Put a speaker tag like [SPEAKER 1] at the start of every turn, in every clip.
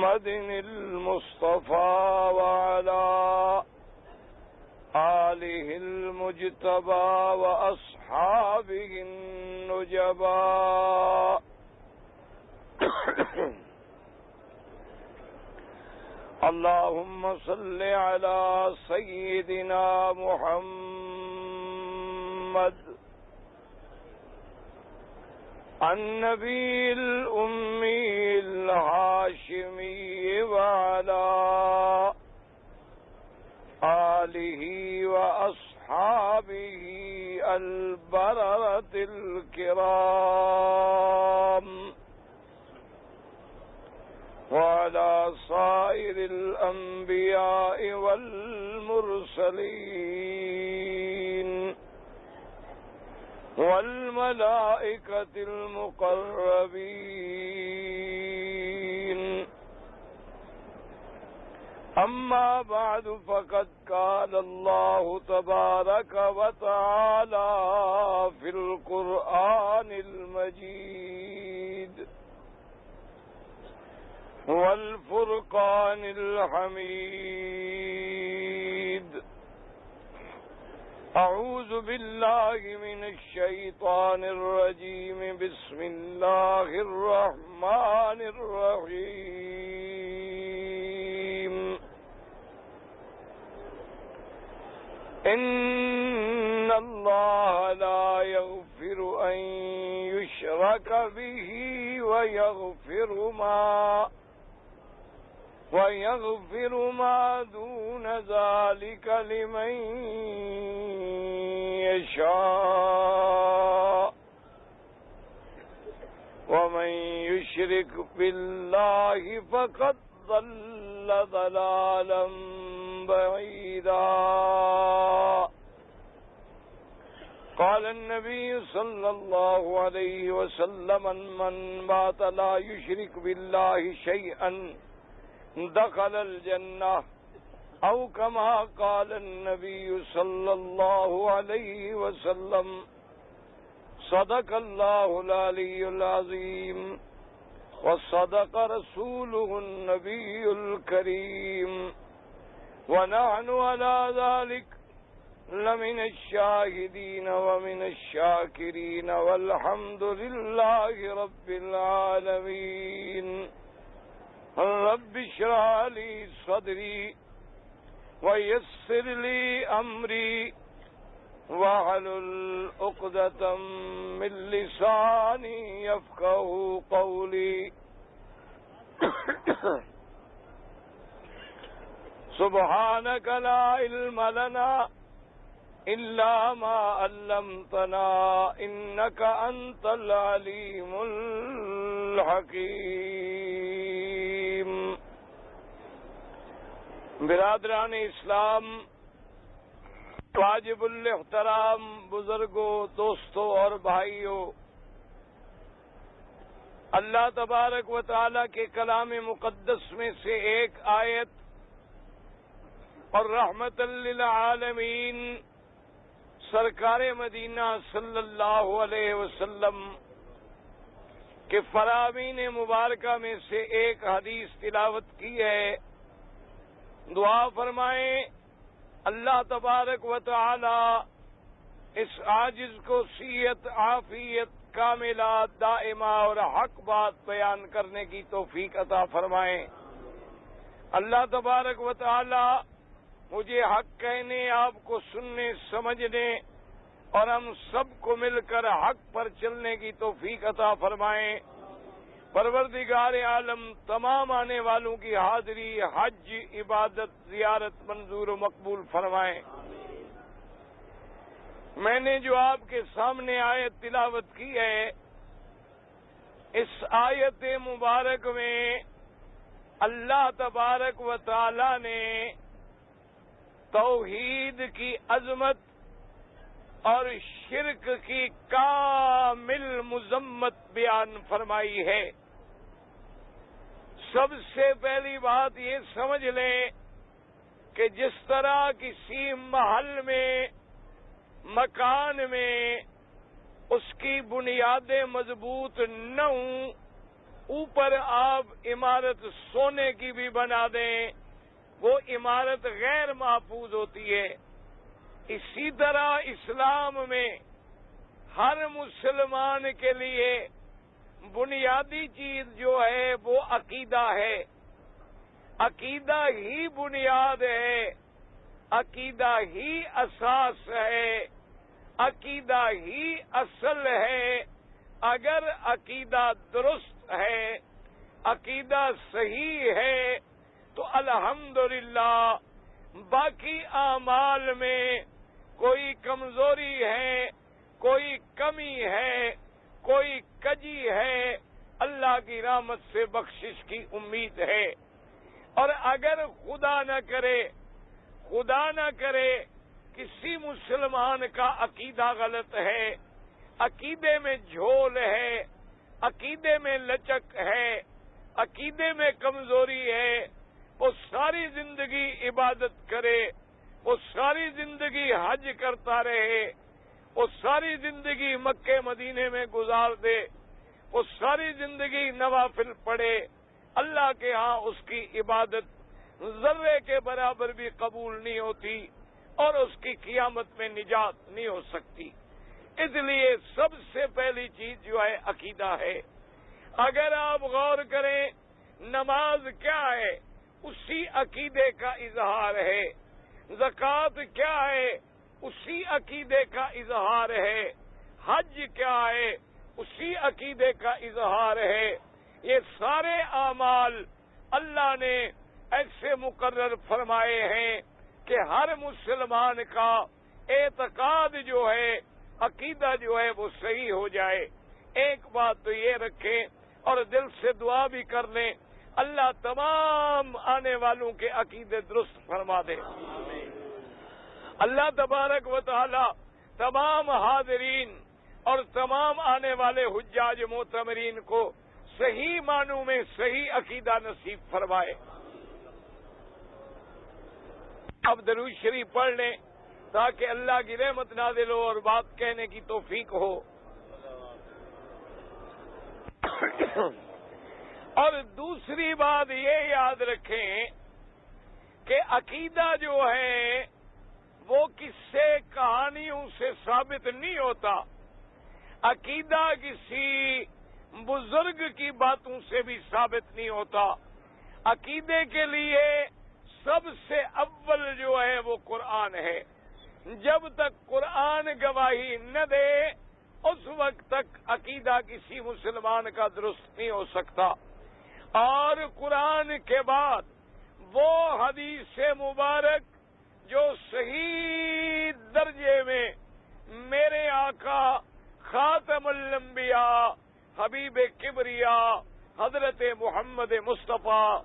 [SPEAKER 1] محمد المصطفى وعلى آله المجتبى وأصحابه النجبى اللهم صل على سيدنا محمد النبي الأمي الهاشمي وعلى آله وأصحابه البررة الكرام وعلى صائر الأنبياء والمرسلين والملائكة المقربين أما بعد فقد قال الله تبارك وتعالى في القرآن المجيد والفرقان الحميد أعوذ بالله من الشيطان الرجيم بسم الله الرحمن الرحيم إن الله لا يغفر أن يشرك به ويغفر ما دون ذلك لمن يشاء ومن يشرك بالله فقد ضل ضلالا بعيدا قال النبي صلى الله عليه وسلم من مات لا يشرك بالله شيئا دخل الجنة أو كما قال النبي صلى الله عليه وسلم صدق الله العلي العظيم وصدق رسوله النبي الكريم ونحن على ذلك لمن الشاهدين ومن الشاكرين والحمد لله رب العالمين رب اشرح لي صدري ويسر لي أمري واحلل عقدة من لساني يفقهوا قولي سبحانك لا علم لنا إلا ما علمتنا إنك أنت العليم الحكيم برادران اسلام، واجب الاحترام بزرگوں، دوستوں اور بھائیوں، اللہ تبارک و تعالی کے کلام مقدس میں سے ایک آیت اور رحمت للعالمین سرکار مدینہ صلی اللہ علیہ وسلم کے فرامین مبارکہ میں سے ایک حدیث تلاوت کی ہے۔ دعا فرمائیں اللہ تبارک و تعالی اس عاجز کو صحت، عافیت کاملہ، دائمہ اور حق بات بیان کرنے کی توفیق عطا فرمائیں۔ اللہ تبارک و تعالی مجھے حق کہنے، آپ کو سننے، سمجھنے اور ہم سب کو مل کر حق پر چلنے کی توفیق عطا فرمائیں۔ پروردگار عالم تمام آنے والوں کی حاضری، حج، عبادت، زیارت منظور و مقبول فرمائیں۔ میں نے جو آپ کے سامنے آیت تلاوت کی ہے، اس آیت مبارک میں اللہ تبارک و تعالی نے توحید کی عظمت اور شرک کی کامل مذمت بیان فرمائی ہے۔ سب سے پہلی بات یہ سمجھ لیں کہ جس طرح کسی محل میں، مکان میں اس کی بنیادیں مضبوط نہ ہوں اوپر آپ عمارت سونے کی بھی بنا دیں، وہ عمارت غیر محفوظ ہوتی ہے۔ اسی طرح اسلام میں ہر مسلمان کے لیے بنیادی چیز جو ہے وہ عقیدہ ہے۔ عقیدہ ہی بنیاد ہے، عقیدہ ہی اساس ہے، عقیدہ ہی اصل ہے۔ اگر عقیدہ درست ہے، عقیدہ صحیح ہے، تو الحمدللہ باقی اعمال میں کوئی کمزوری ہے، کوئی کمی ہے، کوئی کجی ہے، اللہ کی رحمت سے بخشش کی امید ہے۔ اور اگر خدا نہ کرے کسی مسلمان کا عقیدہ غلط ہے، عقیدے میں جھول ہے، عقیدے میں لچک ہے، عقیدے میں کمزوری ہے، وہ ساری زندگی عبادت کرے، وہ ساری زندگی حج کرتا رہے، وہ ساری زندگی مکے مدینے میں گزار دے، وہ ساری زندگی نوافل پڑھے، اللہ کے ہاں اس کی عبادت ذرے کے برابر بھی قبول نہیں ہوتی اور اس کی قیامت میں نجات نہیں ہو سکتی۔ اس لیے سب سے پہلی چیز جو ہے عقیدہ ہے۔ اگر آپ غور کریں نماز کیا ہے، اسی عقیدے کا اظہار ہے۔ زکوٰۃ کیا ہے، اسی عقیدے کا اظہار ہے۔ حج کیا ہے، اسی عقیدے کا اظہار ہے۔ یہ سارے اعمال اللہ نے ایسے مقرر فرمائے ہیں کہ ہر مسلمان کا اعتقاد جو ہے، عقیدہ جو ہے وہ صحیح ہو جائے۔ ایک بات تو یہ رکھیں اور دل سے دعا بھی کر لیں، اللہ تمام آنے والوں کے عقیدے درست فرما دے۔ اللہ تبارک و تعالی تمام حاضرین اور تمام آنے والے حجاج معتمرین کو صحیح معنوں میں صحیح عقیدہ نصیب فرمائے۔ اب درود شریف پڑھ لیں تاکہ اللہ کی رحمت نازل ہو اور بات کہنے کی توفیق ہو۔ اور دوسری بات یہ یاد رکھیں کہ عقیدہ جو ہے وہ قصے کہانیوں سے ثابت نہیں ہوتا، عقیدہ کسی بزرگ کی باتوں سے بھی ثابت نہیں ہوتا۔ عقیدے کے لیے سب سے اول جو ہے وہ قرآن ہے۔ جب تک قرآن گواہی نہ دے اس وقت تک عقیدہ کسی مسلمان کا درست نہیں ہو سکتا۔ اور قرآن کے بعد وہ حدیث مبارک جو صحیح درجے میں میرے آقا خاتم الانبیاء حبیب کبریا حضرت محمد مصطفیٰ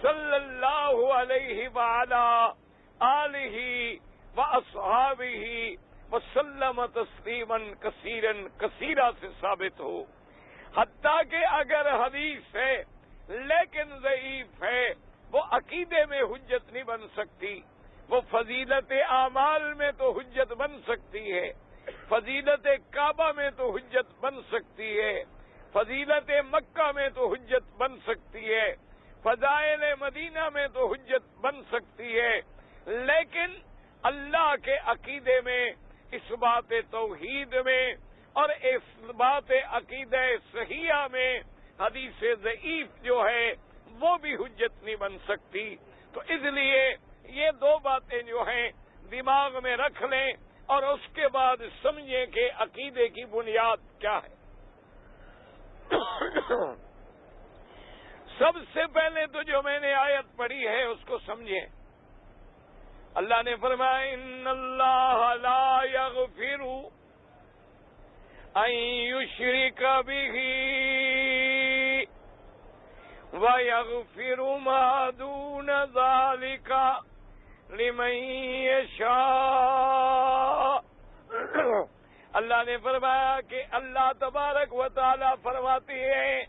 [SPEAKER 1] صلی اللہ علیہ وعلا آلہ واصحابہ وسلم تسلیما کثیرا کثیرا سے ثابت ہو۔ حتیٰ کہ اگر حدیث ہے لیکن ضعیف ہے، وہ عقیدے میں حجت نہیں بن سکتی۔ وہ فضیلت اعمال میں تو حجت بن سکتی ہے، فضیلت کعبہ میں تو حجت بن سکتی ہے، فضیلت مکہ میں تو حجت بن سکتی ہے، فضائل مدینہ میں تو حجت بن سکتی ہے، لیکن اللہ کے عقیدے میں، اس بات توحید میں اور اس بات عقیدہ صحیحہ میں حدیث ضعیف جو ہے وہ بھی حجت نہیں بن سکتی۔ تو اس لیے یہ دو باتیں جو ہیں دماغ میں رکھ لیں اور اس کے بعد سمجھیں کہ عقیدے کی بنیاد کیا ہے۔ سب سے پہلے تو جو میں نے آیت پڑھی ہے اس کو سمجھیں۔ اللہ نے فرمایا ان اللہ لا یغفر ان یشرک بہ وَيَغْفِرُ مَا دُونَ ذَلِكَ لِمَن يَشَاءُ۔ اللہ نے فرمایا کہ اللہ تبارک و تعالی فرماتے ہیں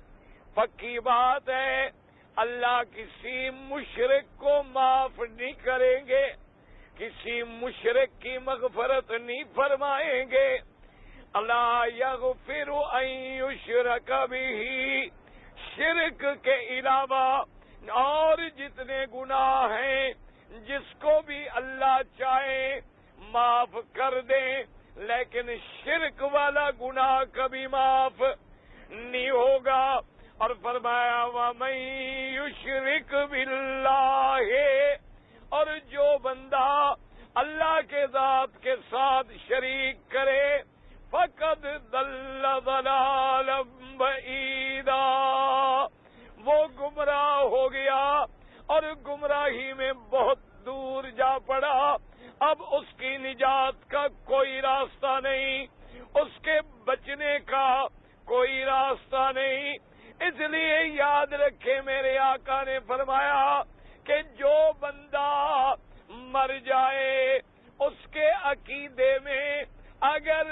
[SPEAKER 1] پکی بات ہے اللہ کسی مشرک کو معاف نہیں کریں گے، کسی مشرک کی مغفرت نہیں فرمائیں گے۔ اللہ یغفر ان یشرک بہ، شرک کے علاوہ اور جتنے گناہ ہیں جس کو بھی اللہ چاہے معاف کر دے، لیکن شرک والا گناہ کبھی معاف نہیں ہوگا۔ اور فرمایا وَمَن یُشْرِکْ بِاللَّهِ، اور جو بندہ اللہ کے ذات کے ساتھ شریک کرے فَقَدْ ضَلَّ ضَلَالًا بَعِیدًا، وہ گمراہ ہو گیا اور گمراہی میں بہت دور جا پڑا۔ اب اس کی نجات کا کوئی راستہ نہیں، اس کے بچنے کا کوئی راستہ نہیں۔ اس لیے یاد رکھے میرے آقا نے فرمایا کہ جو بندہ مر جائے اس کے عقیدے میں اگر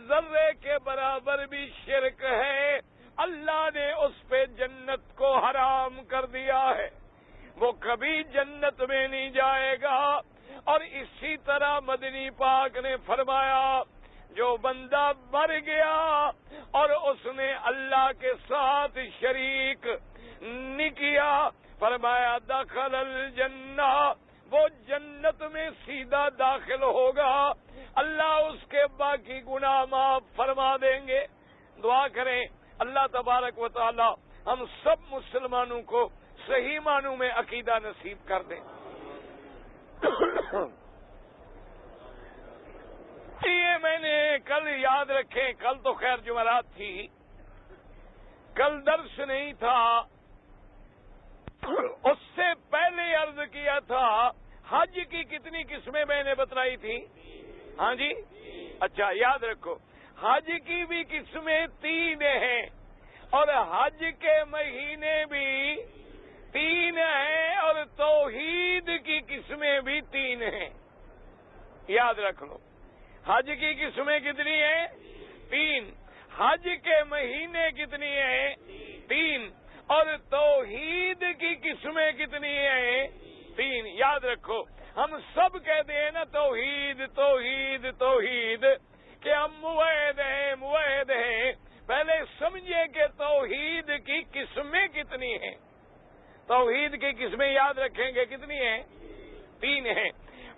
[SPEAKER 1] ذرے کے برابر بھی شرک ہے، اللہ نے اس پہ جنت کو حرام کر دیا ہے، وہ کبھی جنت میں نہیں جائے گا۔ اور اسی طرح مدنی پاک نے فرمایا جو بندہ مر گیا اور اس نے اللہ کے ساتھ شریک نہیں کیا، فرمایا دخل الجنہ، وہ جنت میں سیدھا داخل ہوگا، اللہ اس کے باقی گناہ معاف فرما دیں گے۔ دعا کریں اللہ تبارک و تعالی ہم سب مسلمانوں کو صحیح معنوں میں عقیدہ نصیب کر دیں۔ یہ میں نے کل یاد رکھیں، کل تو خیر جمعرات تھی، کل درس نہیں تھا، اس سے پہلے عرض کیا تھا حج کی کتنی قسمیں میں نے بتلائی تھی؟ ہاں جی، اچھا یاد رکھو، حج کی بھی قسمیں 3 ہیں اور حج کے مہینے بھی 3 ہیں اور توحید کی قسمیں بھی 3 ہیں، یاد رکھ لو۔ حج کی قسمیں کتنی ہیں؟ 3۔ حج کے مہینے کتنی ہیں؟ 3۔ اور توحید کی قسمیں کتنی ہیں؟ 3۔ یاد رکھو، ہم سب کہتے ہیں نا توحید توحید توحید، کہ ہم موحد ہیں۔ پہلے سمجھے کہ توحید کی قسمیں کتنی ہیں۔ توحید کی قسمیں یاد رکھیں گے کتنی ہیں؟ 3 ہیں۔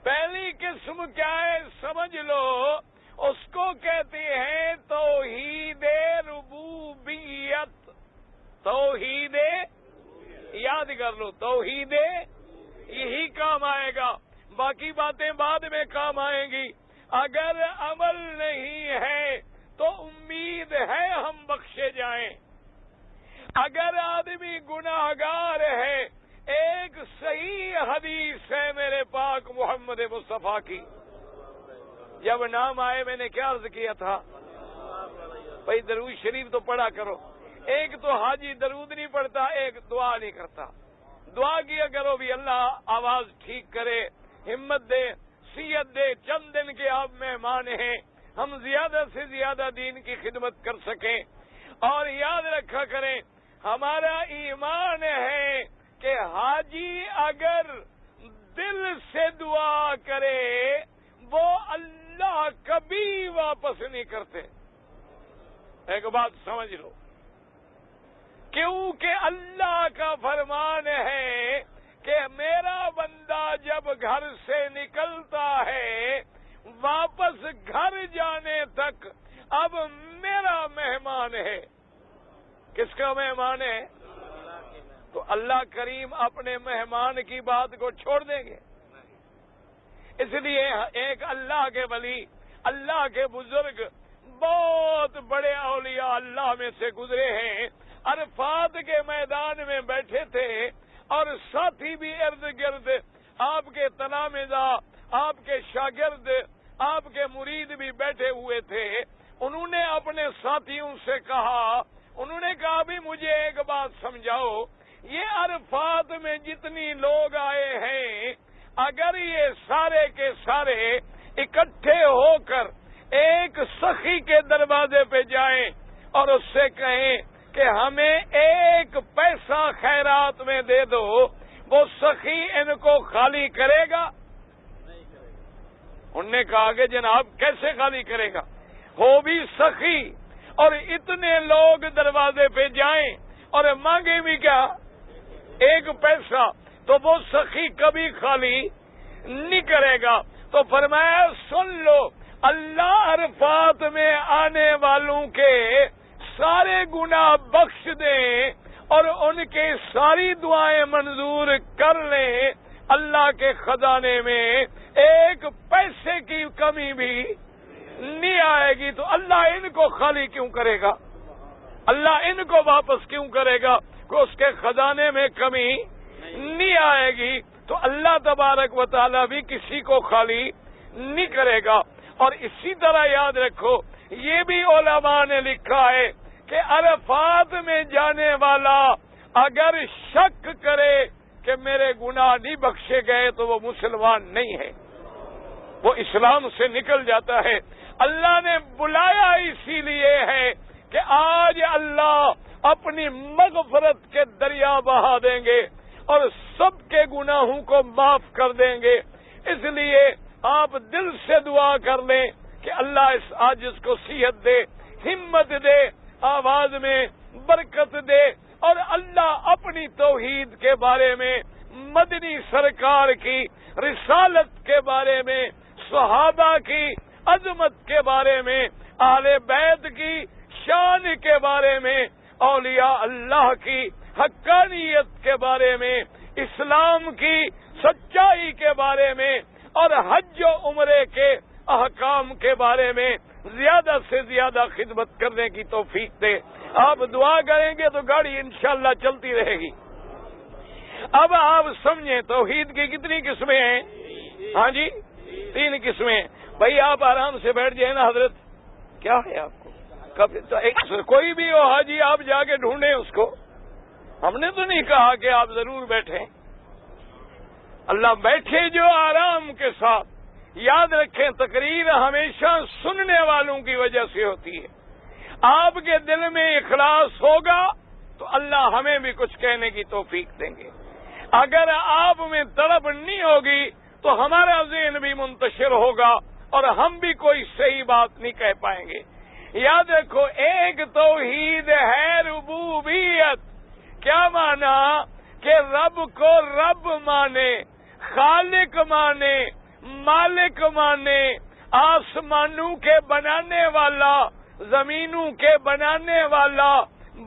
[SPEAKER 1] پہلی قسم کیا ہے سمجھ لو، اس کو کہتے ہیں توحید ربوبیت۔ توحید یاد کر لو، توحید یہی کام آئے گا، باقی باتیں بعد میں کام آئیں گی۔ اگر عمل نہیں ہے تو امید ہے ہم بخشے جائیں۔ اگر آدمی گناہگار ہے، ایک صحیح حدیث ہے میرے پاک محمد مصطفیٰ کی، جب نام آئے میں نے کیا عرض کیا تھا؟ بھائی درود شریف تو پڑھا کرو۔ ایک تو حاجی درود نہیں پڑھتا، ایک دعا نہیں کرتا۔ دعا کیا کرو بھی اللہ آواز ٹھیک کرے، ہمت دے، صحت دے، چند دن کے آپ مہمان ہیں، ہم زیادہ سے زیادہ دین کی خدمت کر سکیں۔ اور یاد رکھا کریں ہمارا ایمان ہے کہ حاجی اگر دل سے دعا کرے وہ اللہ کبھی واپس نہیں کرتے۔ ایک بات سمجھ لو، کیونکہ اللہ کا فرمان ہے کہ میرا بندہ جب گھر سے نکلتا ہے واپس گھر جانے تک اب میرا مہمان ہے۔ کس کا مہمان ہے؟ تو اللہ کریم اپنے مہمان کی بات کو چھوڑ دیں گے؟ اس لیے ایک اللہ کے ولی، اللہ کے بزرگ، بہت بڑے اولیاء اللہ میں سے گزرے ہیں، عرفات کے میدان میں بیٹھے تھے اور ساتھی بھی ارد گرد آپ کے تلامذہ، آپ کے شاگرد، آپ کے مرید بھی بیٹھے ہوئے تھے۔ انہوں نے اپنے ساتھیوں سے کہا، انہوں نے کہا بھی مجھے ایک بات سمجھاؤ، یہ عرفات میں جتنی لوگ آئے ہیں اگر یہ سارے کے سارے اکٹھے ہو کر ایک سخی کے دروازے پہ جائیں اور اس سے کہیں کہ ہمیں 1 پیسہ خیرات میں دے دو، وہ سخی ان کو خالی کرے گا؟ انہوں نے کہا کہ جناب کیسے خالی کرے گا؟ ہو بھی سخی اور اتنے لوگ دروازے پہ جائیں اور مانگے بھی کیا؟ ایک پیسہ، تو وہ سخی کبھی خالی نہیں کرے گا۔ تو فرمایا سن لو، اللہ عرفات میں آنے والوں کے سارے گناہ بخش دیں اور ان کے ساری دعائیں منظور کر لیں، اللہ کے خزانے میں ایک پیسے کی کمی بھی نہیں آئے گی۔ تو اللہ ان کو خالی کیوں کرے گا؟ اللہ ان کو واپس کیوں کرے گا کہ اس کے خزانے میں کمی نہیں آئے گی؟ تو اللہ تبارک و تعالیٰ بھی کسی کو خالی نہیں کرے گا۔ اور اسی طرح یاد رکھو، یہ بھی علماء نے لکھا ہے کہ عرفات میں جانے والا اگر شک کرے کہ میرے گناہ نہیں بخشے گئے تو وہ مسلمان نہیں ہے، وہ اسلام سے نکل جاتا ہے۔ اللہ نے بلایا اسی لیے ہے کہ آج اللہ اپنی مغفرت کے دریا بہا دیں گے اور سب کے گناہوں کو معاف کر دیں گے۔ اس لیے آپ دل سے دعا کر لیں کہ اللہ اس عاجز کو صحت دے، ہمت دے، آواز میں برکت دے، اور اللہ اپنی توحید کے بارے میں، مدنی سرکار کی رسالت کے بارے میں، صحابہ کی عظمت کے بارے میں، آل بیت کی شان کے بارے میں، اولیاء اللہ کی حقانیت کے بارے میں، اسلام کی سچائی کے بارے میں، اور حج و عمرے کے احکام کے بارے میں زیادہ سے زیادہ خدمت کرنے کی توفیق دے۔ آپ دعا کریں گے تو گاڑی انشاءاللہ چلتی رہے گی۔ اب آپ سمجھیں توحید کی کتنی قسمیں ہیں؟ ہاں جی، 3 قسمیں۔ بھائی آپ آرام سے بیٹھ جائیں نا حضرت، کیا ہے آپ کو؟ کوئی بھی ہو حاجی، آپ جا کے ڈھونڈیں اس کو، ہم نے تو نہیں کہا کہ آپ ضرور بیٹھیں۔ اللہ بیٹھے جو آرام کے ساتھ۔ یاد رکھیں تقریر ہمیشہ سننے والوں کی وجہ سے ہوتی ہے۔ آپ کے دل میں اخلاص ہوگا تو اللہ ہمیں بھی کچھ کہنے کی توفیق دیں گے۔ اگر آپ میں طلب نہیں ہوگی تو ہمارا ذہن بھی منتشر ہوگا اور ہم بھی کوئی صحیح بات نہیں کہہ پائیں گے۔ یاد رکھو، ایک توحید ہے ربوبیت۔ کیا مانا؟ کہ رب کو رب مانے، خالق مانے، مالک مانے، آسمانوں کے بنانے والا، زمینوں کے بنانے والا،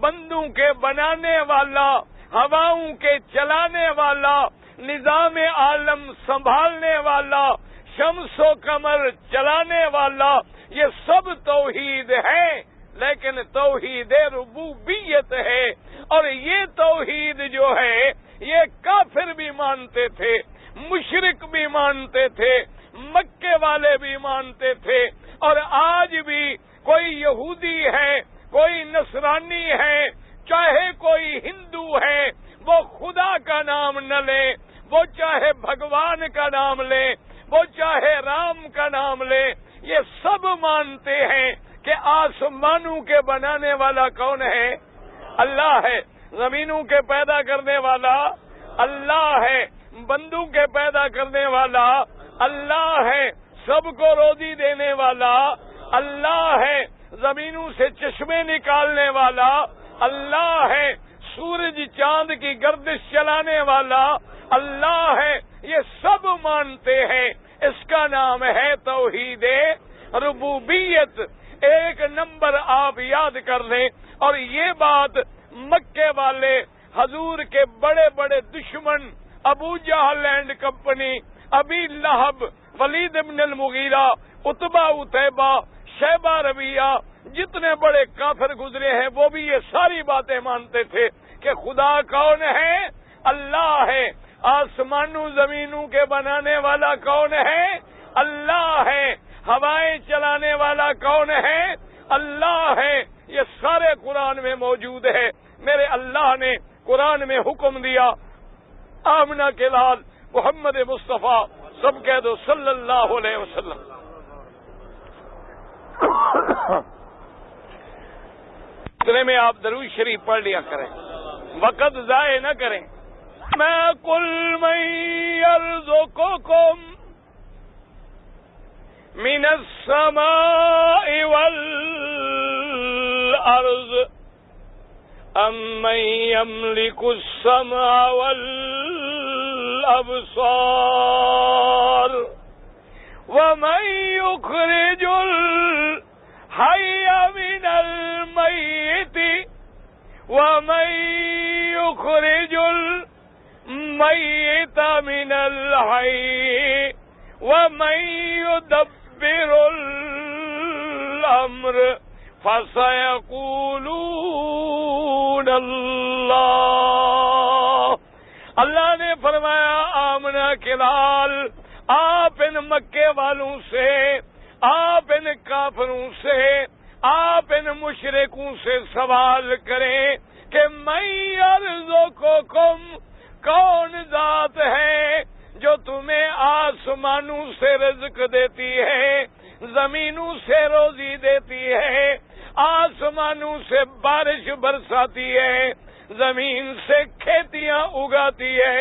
[SPEAKER 1] بندوں کے بنانے والا، ہواؤں کے چلانے والا، نظام عالم سنبھالنے والا، شمس و قمر چلانے والا، یہ سب توحید ہے، لیکن توحید ربوبیت ہے۔ اور یہ توحید جو ہے یہ کافر بھی مانتے تھے، مشرک بھی مانتے تھے، مکے والے بھی مانتے تھے، اور آج بھی کوئی یہودی ہے، کوئی نصرانی ہے، چاہے کوئی ہندو ہے، وہ خدا کا نام نہ لے، وہ چاہے بھگوان کا نام لے، وہ چاہے رام کا نام لے، یہ سب مانتے ہیں کہ آسمانوں کے بنانے والا کون ہے؟ اللہ ہے۔ زمینوں کے پیدا کرنے والا اللہ ہے۔ بندوں کے پیدا کرنے والا اللہ ہے۔ سب کو روزی دینے والا اللہ ہے۔ زمینوں سے چشمے نکالنے والا اللہ ہے۔ سورج چاند کی گردش چلانے والا اللہ ہے۔ یہ سب مانتے ہیں، اس کا نام ہے توحید ربوبیت۔ ایک نمبر آپ یاد کر لیں، اور یہ بات مکے والے حضور کے بڑے بڑے دشمن، ابو جہل اینڈ کمپنی، ابی لہب، ولید بن المغیرہ، عتبہ عتیبہ، شیبہ ربیہ، جتنے بڑے کافر گزرے ہیں وہ بھی یہ ساری باتیں مانتے تھے کہ خدا کون ہے؟ اللہ ہے۔ آسمانوں زمینوں کے بنانے والا کون ہے؟ اللہ ہے۔ ہوائیں چلانے والا کون ہے؟ اللہ ہے۔ یہ سارے قرآن میں موجود ہے۔ میرے اللہ نے قرآن میں حکم دیا، آمنہ کے لال محمد مصطفیٰ، سب کہہ دو صلی اللہ علیہ وسلم۔ اتنے میں آپ درود شریف پڑھ لیا کریں، وقت ضائع نہ کریں۔ میں قل من یرزقکم من السماء والارض أَمَّن يَمْلِكُ السَّمْعَ وَالْأَبْصَارَ وَمَن يُخْرِجُ الْحَيَّ مِنَ الْمَيِّتِ وَمَن يُخْرِجُ الْمَيِّتَ مِنَ الْحَيِّ وَمَن يُدَبِّرُ الْأَمْرَ فَسَيَقُولُونَ اللَّهُ۔ اللہ نے فرمایا آمنہ کے لال، آپ ان مکے والوں سے، آپ ان کافروں سے، آپ ان مشرکوں سے سوال کریں کہ من یرزقکم، کون ذات ہے جو تمہیں آسمانوں سے رزق دیتی ہے، زمینوں سے روزی دیتی ہے، آسمانوں سے بارش برساتی ہے، زمین سے کھیتیاں اگاتی ہے۔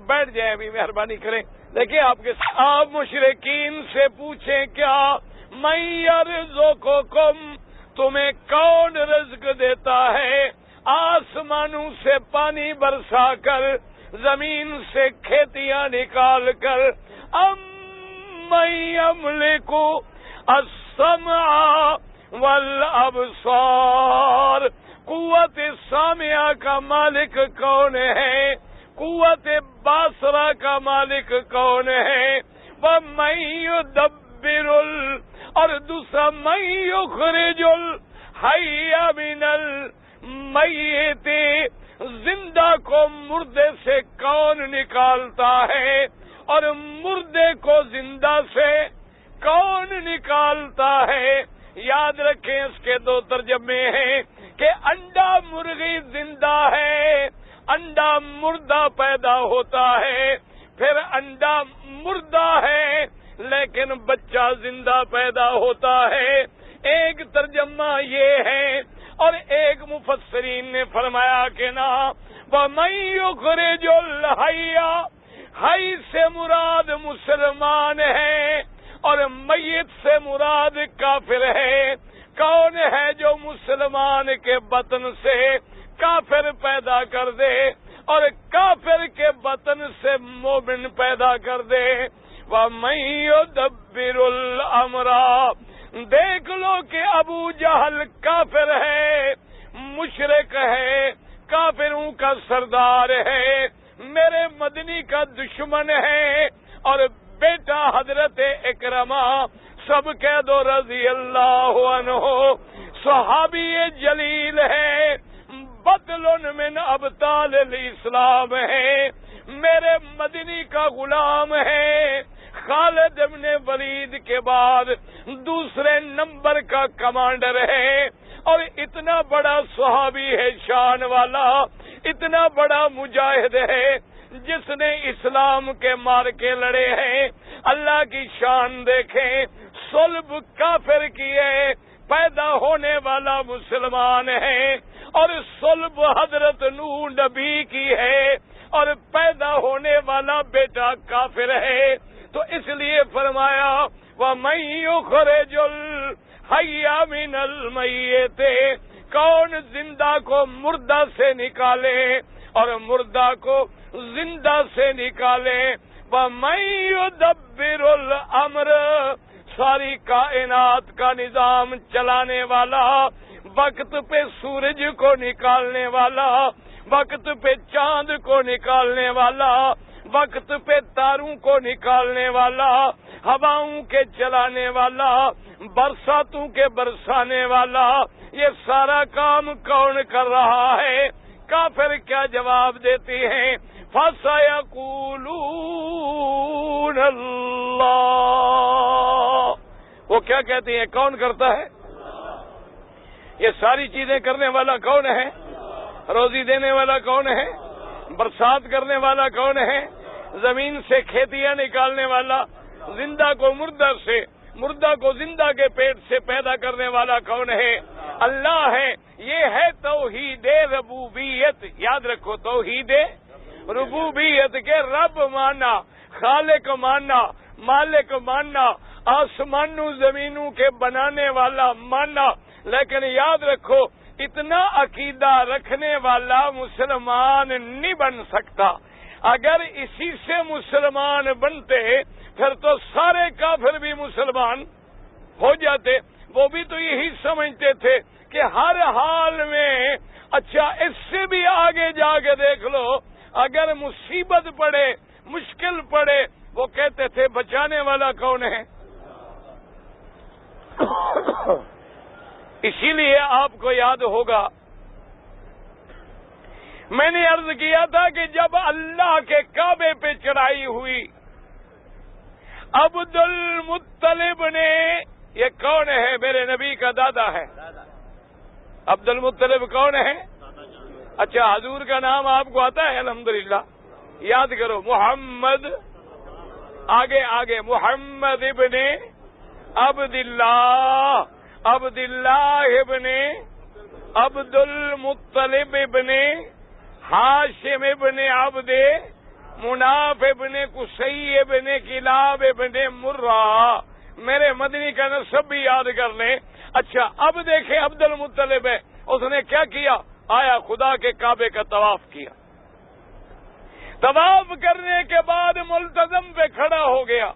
[SPEAKER 1] بیٹھ جائیں، ابھی مہربانی کریں۔ دیکھیں آپ مشرکین سے پوچھیں کیا من یرزقکم، تمہیں کون رزق دیتا ہے، آسمانوں سے پانی برسا کر، زمین سے کھیتیاں نکال کر، من یملک السمع والابصار، قوت سامعہ کا مالک کون ہے، قوت باصرہ کا مالک کون ہے، وَمَن يُدَبِّرُ اور دوسرا من یخرج الحی من المیت، زندہ کو مردے سے کون نکالتا ہے اور مردے کو زندہ سے کون نکالتا ہے۔ یاد رکھیں اس کے دو ترجمے ہیں کہ انڈا مرغی زندہ ہے، انڈا مردہ پیدا ہوتا ہے، پھر انڈا مردہ ہے لیکن بچہ زندہ پیدا ہوتا ہے۔ ایک ترجمہ یہ ہے، اور ایک مفسرین نے فرمایا کہ نہ، وَمَن يُخْرِجُ الْحَيَّ، حی سے مراد مسلمان ہے اور میت سے مراد کافر ہے۔ کون ہے جو مسلمان کے بطن سے کافر پیدا کر دے اور کافر کے بطن سے مومن پیدا کر دے؟ وَمَن يُدَبِّرُ الْأَمْرَ، دیکھ لو کہ ابو جہل کافر ہے، مشرک ہے، کافروں کا سردار ہے، میرے مدنی کا دشمن ہے، اور بیٹا حضرت اکرمہ سب کہہ دو رضی اللہ عنہ صحابی جلیل ہے، بطل من ابطال الاسلام ہے، میرے مدنی کا غلام ہے، خالد ابن ولید کے بعد دوسرے نمبر کا کمانڈر ہے، اور اتنا بڑا صحابی ہے شان والا، اتنا بڑا مجاہد ہے جس نے اسلام کے مارکے لڑے ہیں۔ اللہ کی شان دیکھیں، صلب کافر کی ہے، پیدا ہونے والا مسلمان ہے، اور صلب حضرت نوح نبی کی ہے، اور پیدا ہونے والا بیٹا کافر ہے۔ تو اس لیے فرمایا وَمَن يُخْرِجُ الْحَيَّ مِنَ الْمَيِّتِ، کون زندہ کو مردہ سے نکالے اور مردہ کو زندہ سے نکالے۔ وَمَن يُدَبِّرُ الْأَمْرَ، ساری کائنات کا نظام چلانے والا، وقت پہ سورج کو نکالنے والا، وقت پہ چاند کو نکالنے والا، وقت پہ تاروں کو نکالنے والا، ہواؤں کے چلانے والا، برساتوں کے برسانے والا، یہ سارا کام کون کر رہا ہے؟ کافر کیا جواب دیتی ہیں؟ فَسَيَقُولُونَ اللَّهُ، وہ کیا کہتی ہیں؟ کون کرتا ہے؟ یہ ساری چیزیں کرنے والا کون ہے؟ روزی دینے والا کون ہے؟ برسات کرنے والا کون ہے؟ زمین سے کھیتیاں نکالنے والا، زندہ کو مردہ سے، مردہ کو زندہ کے پیٹ سے پیدا کرنے والا کون ہے؟ اللہ ہے۔ یہ ہے توحید ربوبیت۔ یاد رکھو، توحید ربوبیت کے رب ماننا، خالق ماننا، مالک ماننا، آسمانوں زمینوں کے بنانے والا ماننا۔ لیکن یاد رکھو اتنا عقیدہ رکھنے والا مسلمان نہیں بن سکتا. اگر اسی سے مسلمان بنتے پھر تو سارے کافر بھی مسلمان ہو جاتے. وہ بھی تو یہی سمجھتے تھے کہ ہر حال میں. اچھا اس سے بھی آگے جا کے دیکھ لو, اگر مصیبت پڑے مشکل پڑے وہ کہتے تھے بچانے والا کون ہے. اسی لیے آپ کو یاد ہوگا میں نے عرض کیا تھا کہ جب اللہ کے کعبے پہ چڑھائی ہوئی, عبد المطلب نے, یہ کون ہے؟ میرے نبی کا دادا ہے. عبد المطلب کون ہے؟ اچھا حضور کا نام آپ کو آتا ہے؟ الحمدللہ یاد کرو. محمد, آگے محمد ابن عبداللہ, عبداللہ ابن عبد المطلب ابن ہاشم ابن عبد مناف ابن قصی ابن کلاب ابن مرہ. میرے مدنی کا نسب بھی یاد کر لیں. اچھا اب دیکھیں عبد المطلب ہے, اس نے کیا کیا؟ آیا خدا کے کعبے کا طواف کیا. طواف کرنے کے بعد ملتزم پہ کھڑا ہو گیا.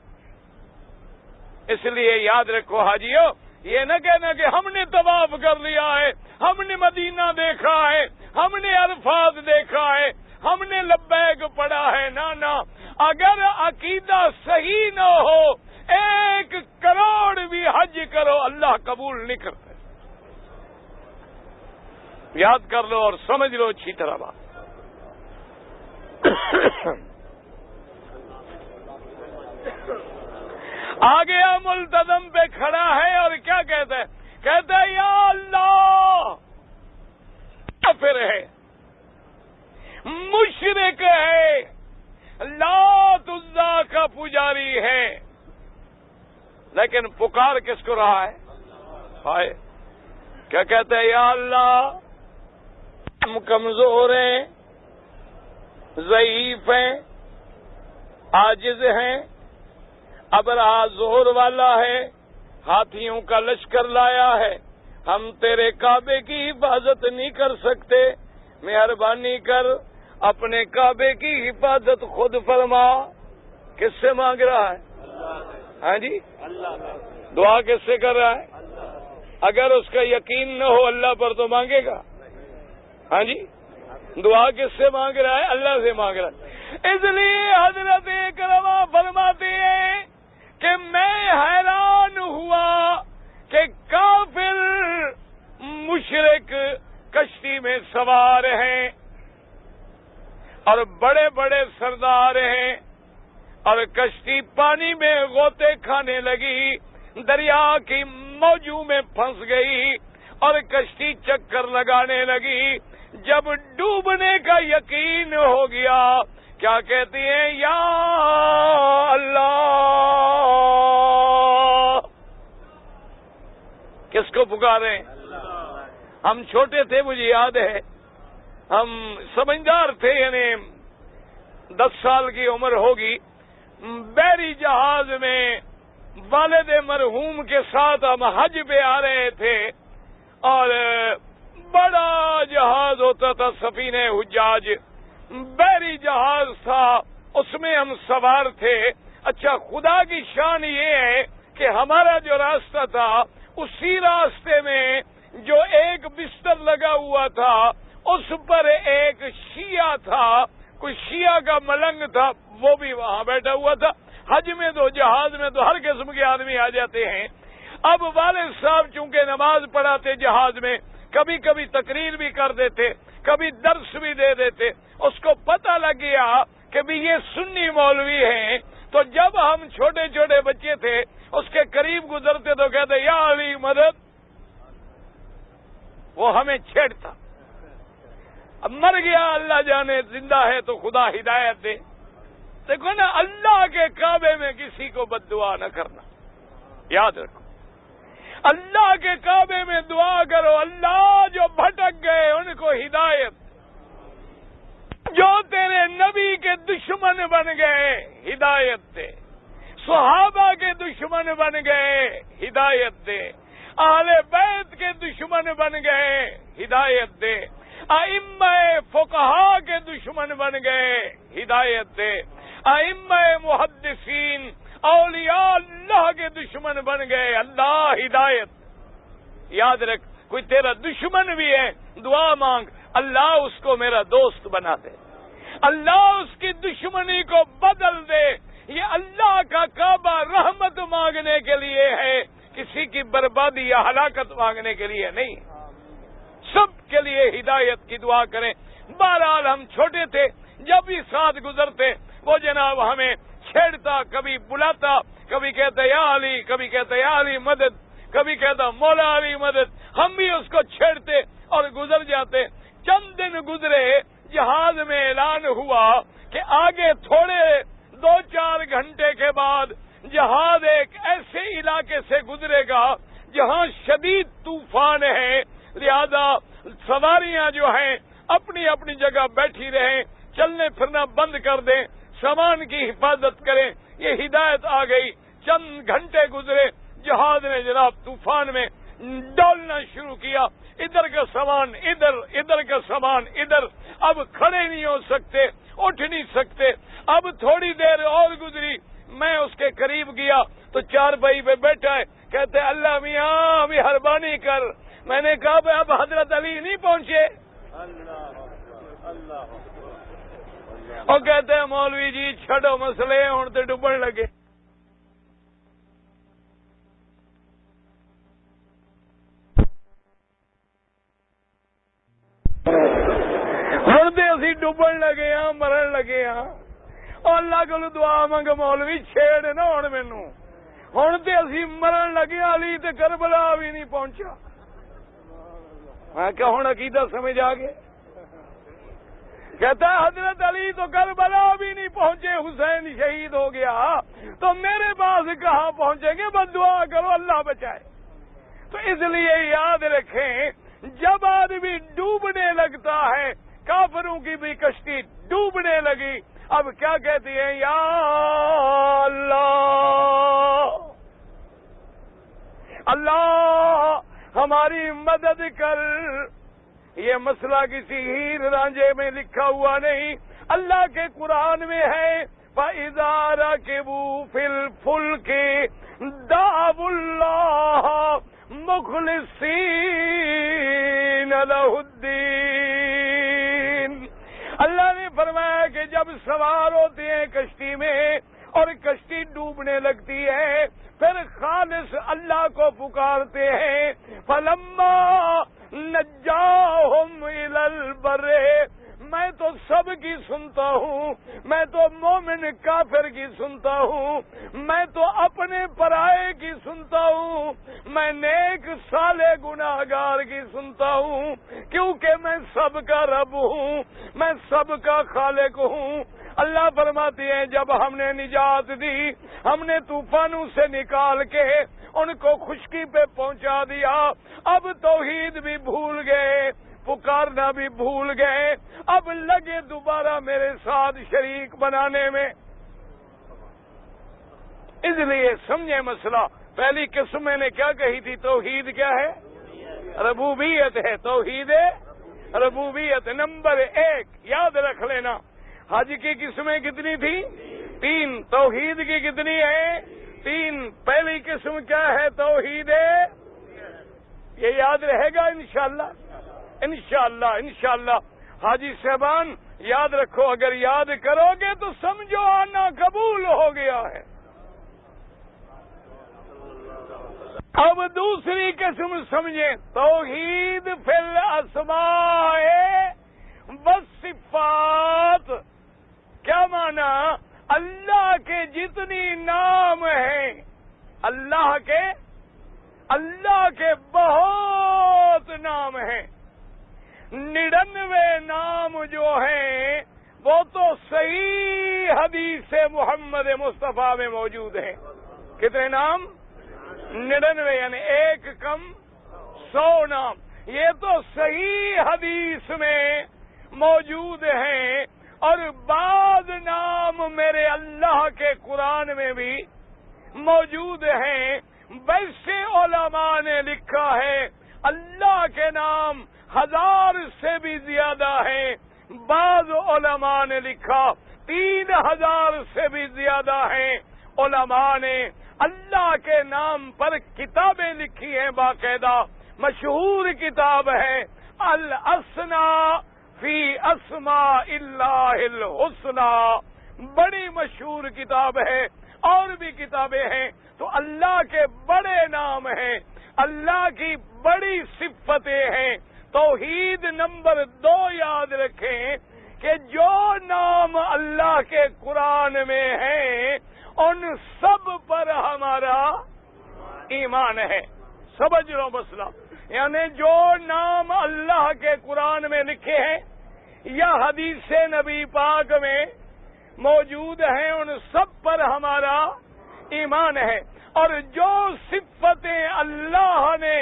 [SPEAKER 1] اس لیے یاد رکھو حاجیو, یہ نہ کہنا کہ ہم نے طواف کر لیا ہے, ہم نے مدینہ دیکھا ہے, ہم نے عرفات دیکھا ہے, ہم نے لبیک پڑھا ہے. نہ, اگر عقیدہ صحیح نہ ہو 1 کروڑ بھی حج کرو اللہ قبول نہیں کرتا. یاد کر لو اور سمجھ لو اچھی طرح بات. آ گیا ملتزم پہ کھڑا ہے اور کیا کہتا ہے؟ کہتا ہے یا اللہ, کافر ہے, مشرک ہے, لات عزا کا پجاری ہے, لیکن پکار کس کو رہا ہے؟ ہائے, کیا کہتا ہے؟ یا اللہ ہم کمزور ہیں, ضعیف ہیں, عاجز ہیں, ابرہا زہر والا ہے, ہاتھیوں کا لشکر لایا ہے, ہم تیرے کعبے کی حفاظت نہیں کر سکتے, مہربانی کر اپنے کعبے کی حفاظت خود فرما. کس سے مانگ رہا ہے؟ ہاں جی, دعا کس سے کر رہا ہے؟ اگر اس کا یقین نہ ہو اللہ پر تو مانگے گا؟ ہاں جی, دعا کس سے مانگ رہا ہے؟ اللہ سے مانگ رہا ہے. اس لیے حضرت اکرمہ فرماتے ہیں کہ میں حیران ہوا کہ کافر مشرک کشتی میں سوار ہیں اور بڑے بڑے سردار ہیں, اور کشتی پانی میں غوطے کھانے لگی, دریا کی موجوں میں پھنس گئی اور کشتی چکر لگانے لگی. جب ڈوبنے کا یقین ہو گیا کیا کہتی ہیں؟ یا اللہ. کس کو پکاریں؟ ہم چھوٹے تھے, مجھے یاد ہے, ہم سمجھدار تھے, یعنی 10 سال کی عمر ہوگی. بحری جہاز میں والد مرحوم کے ساتھ ہم حج پہ آ رہے تھے, اور بڑا جہاز ہوتا تھا سفینہ حجاج, بحری جہاز تھا, اس میں ہم سوار تھے. اچھا خدا کی شان یہ ہے کہ ہمارا جو راستہ تھا اسی راستے میں جو ایک بستر لگا ہوا تھا اس پر ایک شیعہ تھا, کوئی شیعہ کا ملنگ تھا, وہ بھی وہاں بیٹھا ہوا تھا. حج میں تو جہاز میں تو ہر قسم کے آدمی آ جاتے ہیں. اب والد صاحب چونکہ نماز پڑھاتے جہاز میں, کبھی کبھی تقریر بھی کر دیتے, کبھی درس بھی دے دیتے. اس کو پتہ لگ گیا کہ بھی یہ سنی مولوی ہیں, تو جب ہم چھوٹے چھوٹے بچے تھے اس کے قریب گزرتے تو کہتے یا علی مدد. وہ ہمیں چھیڑتا. اب مر گیا اللہ جانے, زندہ ہے تو خدا ہدایت دے. دیکھو نا, اللہ کے کعبے میں کسی کو بد دعا نہ کرنا. یاد رکھو, اللہ کے کعبے میں دعا کرو, اللہ جو بھٹک گئے ان کو ہدایت, جو تیرے نبی کے دشمن بن گئے ہدایت دے, صحابہ کے دشمن بن گئے ہدایت دے, اہل بیت کے دشمن بن گئے، ہدایت دے۔ ائمہ فقہا کے دشمن بن گئے، ہدایت دے۔ ائمہ محدثین اولیاء اللہ کے دشمن بن گئے، اللہ ہدایت۔ یاد رکھ، کوئی تیرا دشمن بھی ہے، دعا مانگ، اللہ اس کو میرا دوست بنا دے، اللہ اس کی دشمنی کو بدل دے۔ یہ اللہ کا کعبہ رحمت مانگنے کے لیے ہے، کسی کی بربادی یا ہلاکت مانگنے کے لیے نہیں۔ سب کے لیے ہدایت کی دعا کریں۔ بہرحال ہم چھوٹے تھے، جب بھی ساتھ گزرتے وہ جناب ہمیں چھیڑتا، کبھی بلاتا، کبھی کہتا یا علی، کبھی کہتا یا علی مدد، کبھی کہتا مولا علی مدد، ہم بھی اس کو چھیڑتے اور گزر جاتے۔ چند دن گزرے، جہاز میں اعلان ہوا کہ آگے تھوڑے 2-4 گھنٹے کے بعد جہاز ایک ایسے علاقے سے گزرے گا جہاں شدید طوفان ہے، لہذا سواریاں جو ہیں اپنی اپنی جگہ بیٹھی رہیں، چلنے پھرنا بند کر دیں، سامان کی حفاظت کریں۔ یہ ہدایت آ گئی۔ چند گھنٹے گزرے، جہاز نے جناب طوفان میں ڈولنا شروع کیا، ادھر کا سامان ادھر، ادھر کا سامان ادھر، اب کھڑے نہیں ہو سکتے، اٹھ نہیں سکتے۔ اب تھوڑی دیر اور گزری، میں اس کے قریب گیا تو چارپائی پہ بیٹھا ہے، کہتے اللہ میاں مہربانی کر۔ میں نے کہا بھائی اب حضرت علی نہیں پہنچے؟ اور کہتے ہیں مولوی جی چھڑو مسئلے، ہوں تو ڈبن لگے۔ ہوں تو اسی ڈبن لگے ہاں، مرن لگے ہاں۔ اور اللہ کو دعا منگ مولوی چھیڑ نہ ہوں مینو، ہوں تو اسی مرن لگے، علی تے کربلا بھی نہیں پہنچا۔ میں کہ ہوں عقیدہ سمجھ آ گئے؟ کہتا ہے حضرت علی تو کربلا بھی نہیں پہنچے، حسین شہید ہو گیا، تو میرے پاس کہاں پہنچیں گے؟ بس دعا کرو اللہ بچائے۔ تو اس لیے یاد رکھیں، جب آدمی ڈوبنے لگتا ہے، کافروں کی بھی کشتی ڈوبنے لگی، اب کیا کہتی ہیں؟ یا اللہ، اللہ ہماری مدد کر۔ یہ مسئلہ کسی ہیر رانجھے میں لکھا ہوا نہیں، اللہ کے قرآن میں ہے۔ فَإِذَا رَكِبُوا فِي الْفُلْكِ دَعَوُا اللَّهَ مُخْلِصِينَ لَهُ الدِّينَ۔ اللہ نے فرمایا کہ جب سوار ہوتے ہیں کشتی میں اور کشتی ڈوبنے لگتی ہے، پھر خالص اللہ کو پکارتے ہیں۔ فَلَمَّا نَجَّاهُمْ إِلَى الْبَرِّ، میں تو سب کی سنتا ہوں، میں تو مومن کافر کی سنتا ہوں، میں تو اپنے پرائے کی سنتا ہوں، میں نیک صالح گناہگار کی سنتا ہوں، کیونکہ میں سب کا رب ہوں، میں سب کا خالق ہوں۔ اللہ فرماتی ہیں جب ہم نے نجات دی، ہم نے طوفانوں سے نکال کے ان کو خشکی پہ پہنچا دیا، اب توحید بھی بھول گئے، پکارنا بھی بھول گئے، اب لگے دوبارہ میرے ساتھ شریک بنانے میں۔ اس لیے سمجھے مسئلہ، پہلی قسم میں نے کیا کہی تھی؟ توحید کیا ہے؟ ربوبیت ہے، توحید ربوبیت نمبر 1 یاد رکھ لینا۔ حج کی قسمیں کتنی تھی؟ 3۔ توحید کی کتنی ہے؟ 3۔ پہلی قسم کیا ہے؟ توحید۔ یہ یاد رہے گا انشاءاللہ، انشاءاللہ انشاءاللہ۔ حاجی صاحبان یاد رکھو، اگر یاد کرو گے تو سمجھو آنا قبول ہو گیا ہے۔ اب دوسری قسم سمجھیں، توحید فی الاسماء والصفات۔ کیا معنی؟ اللہ کے جتنی نام ہیں، اللہ کے بہت نام ہیں، 99 نام جو ہیں وہ تو صحیح حدیث محمد مصطفیٰ میں موجود ہیں۔ کتنے نام؟ 99، یعنی 1 کم 100 نام، یہ تو صحیح حدیث میں موجود ہیں۔ اور بعض نام میرے اللہ کے قرآن میں بھی موجود ہیں۔ ویسے علماء نے لکھا ہے اللہ کے نام 1000 سے بھی زیادہ ہیں، بعض علماء نے لکھا 3000 سے بھی زیادہ ہیں۔ علماء نے اللہ کے نام پر کتابیں لکھی ہیں، باقاعدہ مشہور کتاب ہے الاسنا فی اسماء اللہ الحسنی، بڑی مشہور کتاب ہے، اور بھی کتابیں ہیں۔ تو اللہ کے بڑے نام ہیں، اللہ کی بڑی صفتیں ہیں۔ توحید نمبر 2 یاد رکھیں کہ جو نام اللہ کے قرآن میں ہیں ان سب پر ہمارا ایمان ہے۔ سمجھ لو مسئلہ، یعنی جو نام اللہ کے قرآن میں لکھے ہیں یا حدیث نبی پاک میں موجود ہیں ان سب پر ہمارا ایمان ہے، اور جو صفتیں اللہ نے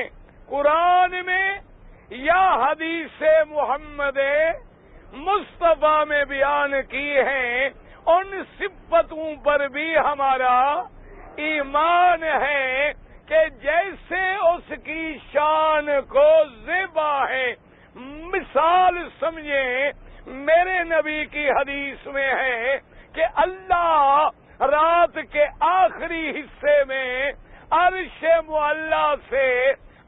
[SPEAKER 1] قرآن میں یا حدیث محمد مصطفیٰ میں بیان کی ہیں ان صفتوں پر بھی ہمارا ایمان ہے کہ جیسے اس کی شان کو زیبا ہے۔ مثال سمجھیں، میرے نبی کی حدیث میں ہے کہ اللہ رات کے آخری حصے میں عرش معلی سے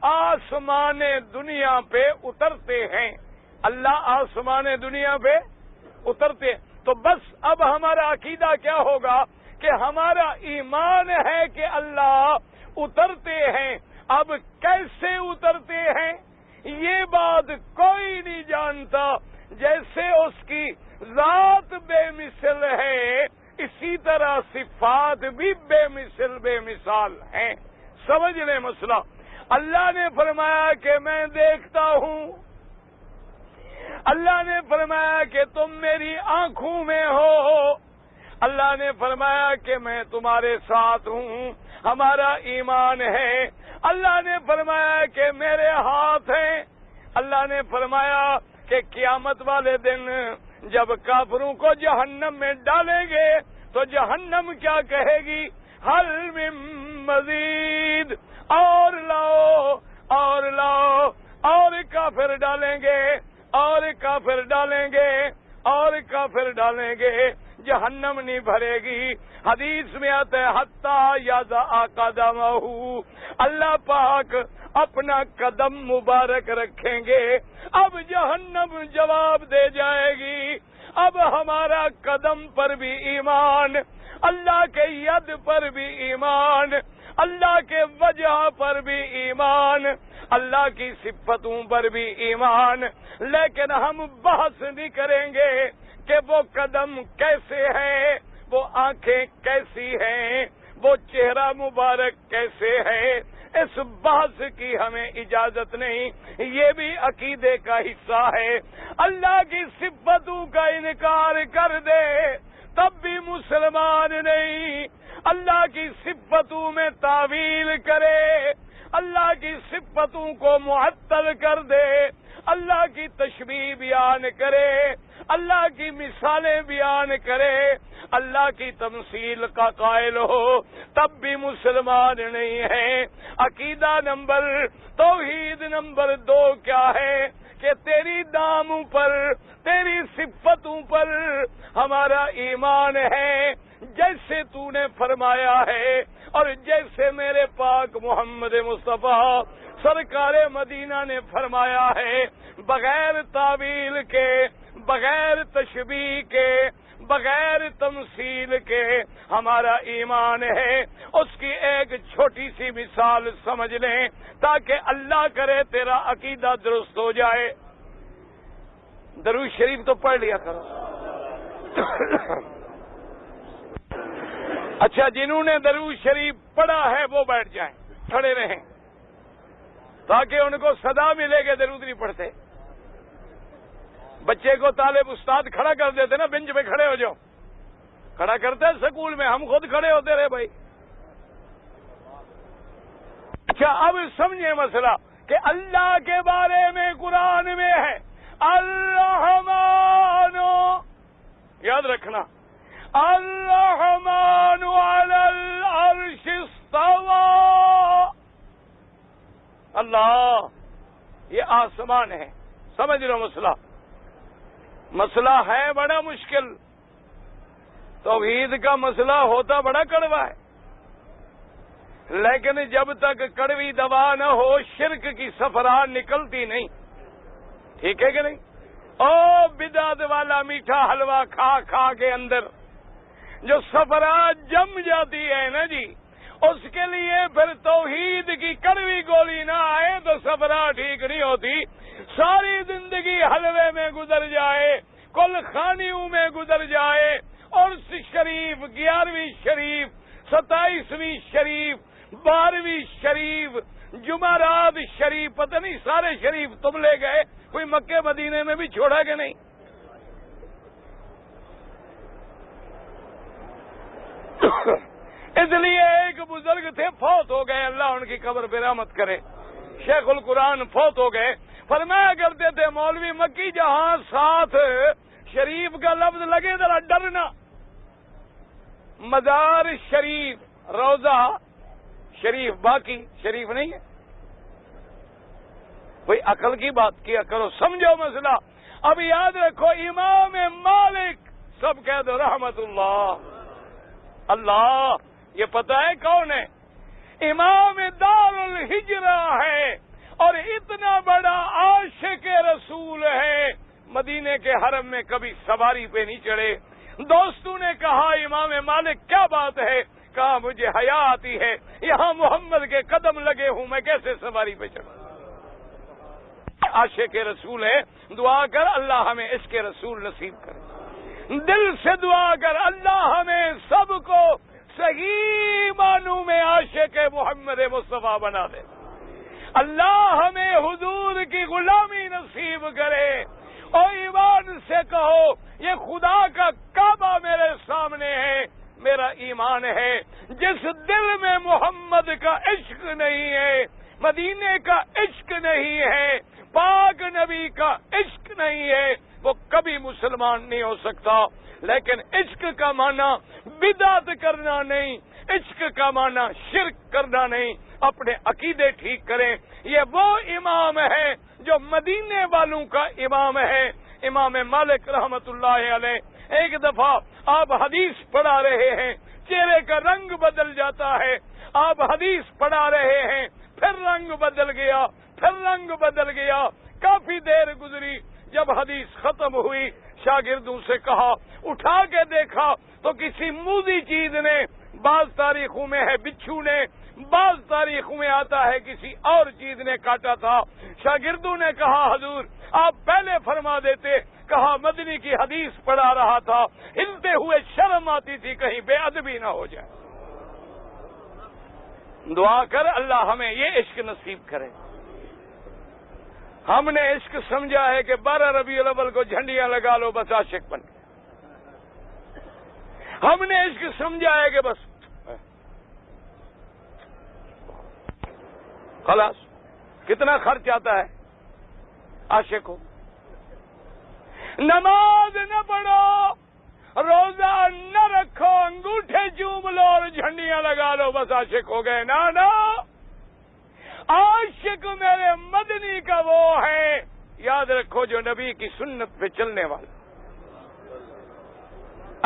[SPEAKER 1] آسمان دنیا پہ اترتے ہیں۔ اللہ آسمان دنیا پہ اترتے ہیں، تو بس اب ہمارا عقیدہ کیا ہوگا کہ ہمارا ایمان ہے کہ اللہ اترتے ہیں۔ اب کیسے اترتے ہیں یہ بات کوئی نہیں جانتا، جیسے اس کی ذات بے مثل ہے اسی طرح صفات بھی بے مثل بے مثال ہیں۔ سمجھ لیں مسئلہ۔ اللہ نے فرمایا کہ میں دیکھتا ہوں، اللہ نے فرمایا کہ تم میری آنکھوں میں ہو، اللہ نے فرمایا کہ میں تمہارے ساتھ ہوں، ہمارا ایمان ہے۔ اللہ نے فرمایا کہ میرے ہاتھ ہیں، اللہ نے فرمایا کہ قیامت والے دن جب کافروں کو جہنم میں ڈالیں گے تو جہنم کیا کہے گی؟ حل من مزید، اور لاؤ اور لاؤ، اور کافر ڈالیں گے اور کافر ڈالیں گے اور کافر ڈالیں گے، جہنم نہیں بھرے گی۔ حدیث میں آتا ہے حتی یضع قدمہ، اللہ پاک اپنا قدم مبارک رکھیں گے، اب جہنم جواب دے جائے گی اب ہمارا قدم پر بھی ایمان، اللہ کے ید پر بھی ایمان، اللہ کے وجہ پر بھی ایمان، اللہ کی صفتوں پر بھی ایمان، لیکن ہم بحث نہیں کریں گے کہ وہ قدم کیسے ہے، وہ آنکھیں کیسی ہیں، وہ چہرہ مبارک کیسے ہے، اس بحث کی ہمیں اجازت نہیں، یہ بھی عقیدے کا حصہ ہے۔ اللہ کی صفتوں کا انکار کر دے تب بھی مسلمان نہیں، اللہ کی صفتوں میں تعویل کرے، اللہ کی صفتوں کو معطل کر دے، اللہ کی تشبیہ بیان کرے، اللہ کی مثالیں بیان کرے، اللہ کی تمثیل کا قائل ہو، تب بھی مسلمان نہیں ہے۔ عقیدہ نمبر، توحید نمبر 2 کیا ہے کہ تیری ناموں پر، تیری صفتوں پر ہمارا ایمان ہے، جیسے تو نے فرمایا ہے اور جیسے میرے پاک محمد مصطفیٰ سرکار مدینہ نے فرمایا ہے، بغیر تعویل کے، بغیر تشبیہ کے، بغیر تمثیل کے ہمارا ایمان ہے۔ اس کی ایک چھوٹی سی مثال سمجھ لیں تاکہ اللہ کرے تیرا عقیدہ درست ہو جائے۔ درود شریف تو پڑھ لیا کرو۔ اچھا، جنہوں نے درود شریف پڑھا ہے وہ بیٹھ جائیں، کھڑے رہیں تاکہ ان کو صدا ملے کہ درود نہیں پڑھتے۔ بچے کو طالب استاد کھڑا کر دیتے نا، بنچ پہ کھڑے ہو جاؤ، کھڑا کرتے ہیں سکول میں، ہم خود کھڑے ہوتے رہے بھائی۔ اچھا، اب سمجھیں مسئلہ کہ اللہ کے بارے میں قرآن میں ہے الرحمن، یاد رکھنا، الرحمن علی العرش استوى، اللہ، یہ آسمان ہے. سمجھ لو مسئلہ ہے بڑا مشکل. توحید کا مسئلہ ہوتا بڑا کڑوا ہے، لیکن جب تک کڑوی دوا نہ ہو شرک کی صفرا نکلتی نہیں. ٹھیک ہے کہ نہیں؟ او بدعت والا میٹھا حلوہ کھا کھا کے اندر جو صفرا جم جاتی ہے نا جی، اس کے لیے پھر توحید کی کڑوی گولی نہ آئے تو صفرا ٹھیک نہیں ہوتی. ساری زندگی حلوے میں گزر جائے، کل خانیوں میں گزر جائے، اور شریف 11ویں شریف 27ویں شریف 12ویں شریف جمعرات شریف، پتہ نہیں سارے شریف تم لے گئے، کوئی مکے مدینے میں بھی چھوڑا کہ نہیں؟ اس لیے ایک بزرگ تھے، فوت ہو گئے، اللہ ان کی قبر پہ رحمت کرے، شیخ القرآن فوت ہو گئے. فرمایا کرتے تھے مولوی مکی جہاں ساتھ شریف کا لفظ لگے ذرا ڈرنا. مزار شریف، روزہ شریف، باقی شریف نہیں ہے. کوئی عقل کی بات کیا کرو، سمجھو مسئلہ. اب یاد رکھو امام مالک، سب کہہ دو رحمت اللہ. اللہ یہ پتہ ہے کون ہے؟ امام دار الہجرہ ہے، اور اتنا بڑا عاشق رسول ہے، مدینے کے حرم میں کبھی سواری پہ نہیں چڑھے. دوستوں نے کہا امام مالک کیا بات ہے؟ کہا مجھے حیا آتی ہے، یہاں محمد کے قدم لگے ہوں، میں کیسے سواری پہ چڑھوں؟ عاشق رسول ہے. دعا کر اللہ ہمیں عشق رسول نصیب کرے. دل سے دعا کر اللہ ہمیں سب کو صحیح معنوں میں عاشق محمد مصطفیٰ بنا دے. اللہ ہمیں حضور کی غلامی نصیب کرے. اور ایمان سے کہو یہ خدا کا کعبہ میرے سامنے ہے، میرا ایمان ہے. جس دل میں محمد کا عشق نہیں ہے، مدینے کا عشق نہیں ہے، پاک نبی کا عشق نہیں ہے، وہ کبھی مسلمان نہیں ہو سکتا. لیکن عشق کا معنی بدعت کرنا نہیں، عشق کا معنی شرک کرنا نہیں. اپنے عقیدے ٹھیک کریں. یہ وہ امام ہے جو مدینے والوں کا امام ہے، امام مالک رحمت اللہ علیہ. ایک دفعہ آپ حدیث پڑھا رہے ہیں، چہرے کا رنگ بدل جاتا ہے. آپ حدیث پڑھا رہے ہیں، پھر رنگ بدل گیا، پھر رنگ بدل گیا. کافی دیر گزری، جب حدیث ختم ہوئی شاگردوں سے کہا اٹھا کے دیکھا تو کسی موذی چیز نے، بعض تاریخوں میں ہے بچھو نے، بعض تاریخوں میں آتا ہے کسی اور چیز نے کاٹا تھا. شاگردوں نے کہا حضور آپ پہلے فرما دیتے. کہا مدنی کی حدیث پڑھا رہا تھا، ہلتے ہوئے شرم آتی تھی کہیں بے ادبی نہ ہو جائے. دعا کر اللہ ہمیں یہ عشق نصیب کرے. ہم نے عشق سمجھا ہے کہ 12 ربیع الاول کو جھنڈیاں لگا لو بس عاشق بن. ہم نے عشق سمجھا ہے کہ بس خلاص. کتنا خرچ آتا ہے عاشق کو؟ نماز نہ پڑھو، روزہ نہ رکھو، انگوٹھے چوم لو اور جھنڈیاں لگا لو بس عاشق ہو گئے. نا عاشق میرے مدنی کا وہ ہے، یاد رکھو، جو نبی کی سنت پہ چلنے والا.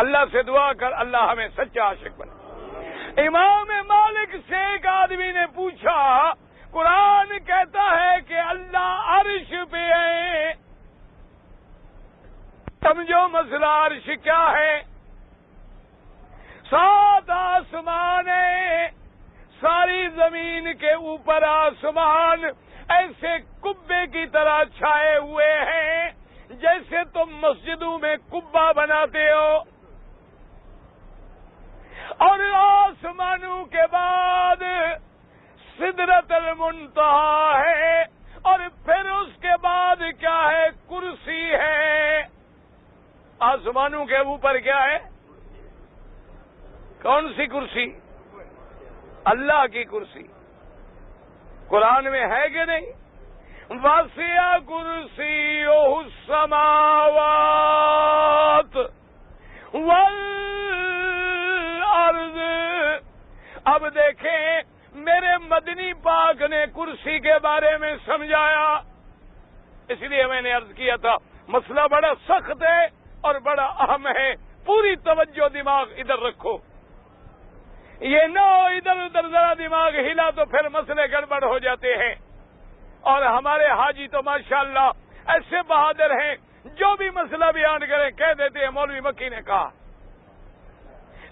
[SPEAKER 1] اللہ سے دعا کر اللہ ہمیں سچا عاشق بنا. امام مالک سے ایک آدمی نے پوچھا، قرآن کہتا ہے کہ اللہ عرش پہ ہے، سمجھو مسئلہ عرش کیا ہے؟ 7 آسمان ہے، ساری زمین کے اوپر آسمان ایسے کبے کی طرح چھائے ہوئے ہیں جیسے تم مسجدوں میں کبا بناتے ہو. اور آسمانوں کے بعد سدرۃ المنتہا ہے، اور پھر اس کے بعد کیا ہے؟ کرسی ہے. آسمانوں کے اوپر کیا ہے؟ کون سی کرسی؟ اللہ کی کرسی. قرآن میں ہے کہ نہیں؟ وسع کرسیہ السماوات والارض. اب دیکھیں میرے مدنی پاک نے کرسی کے بارے میں سمجھایا. اس لیے میں نے عرض کیا تھا مسئلہ بڑا سخت ہے اور بڑا اہم ہے. پوری توجہ دماغ ادھر رکھو. یہ نہ ہو ادھر ادھر ذرا دماغ ہلا تو پھر مسئلے گڑبڑ ہو جاتے ہیں. اور ہمارے حاجی تو ماشاءاللہ ایسے بہادر ہیں, جو بھی مسئلہ بیان کریں کہہ دیتے ہیں مولوی مکی نے کہا.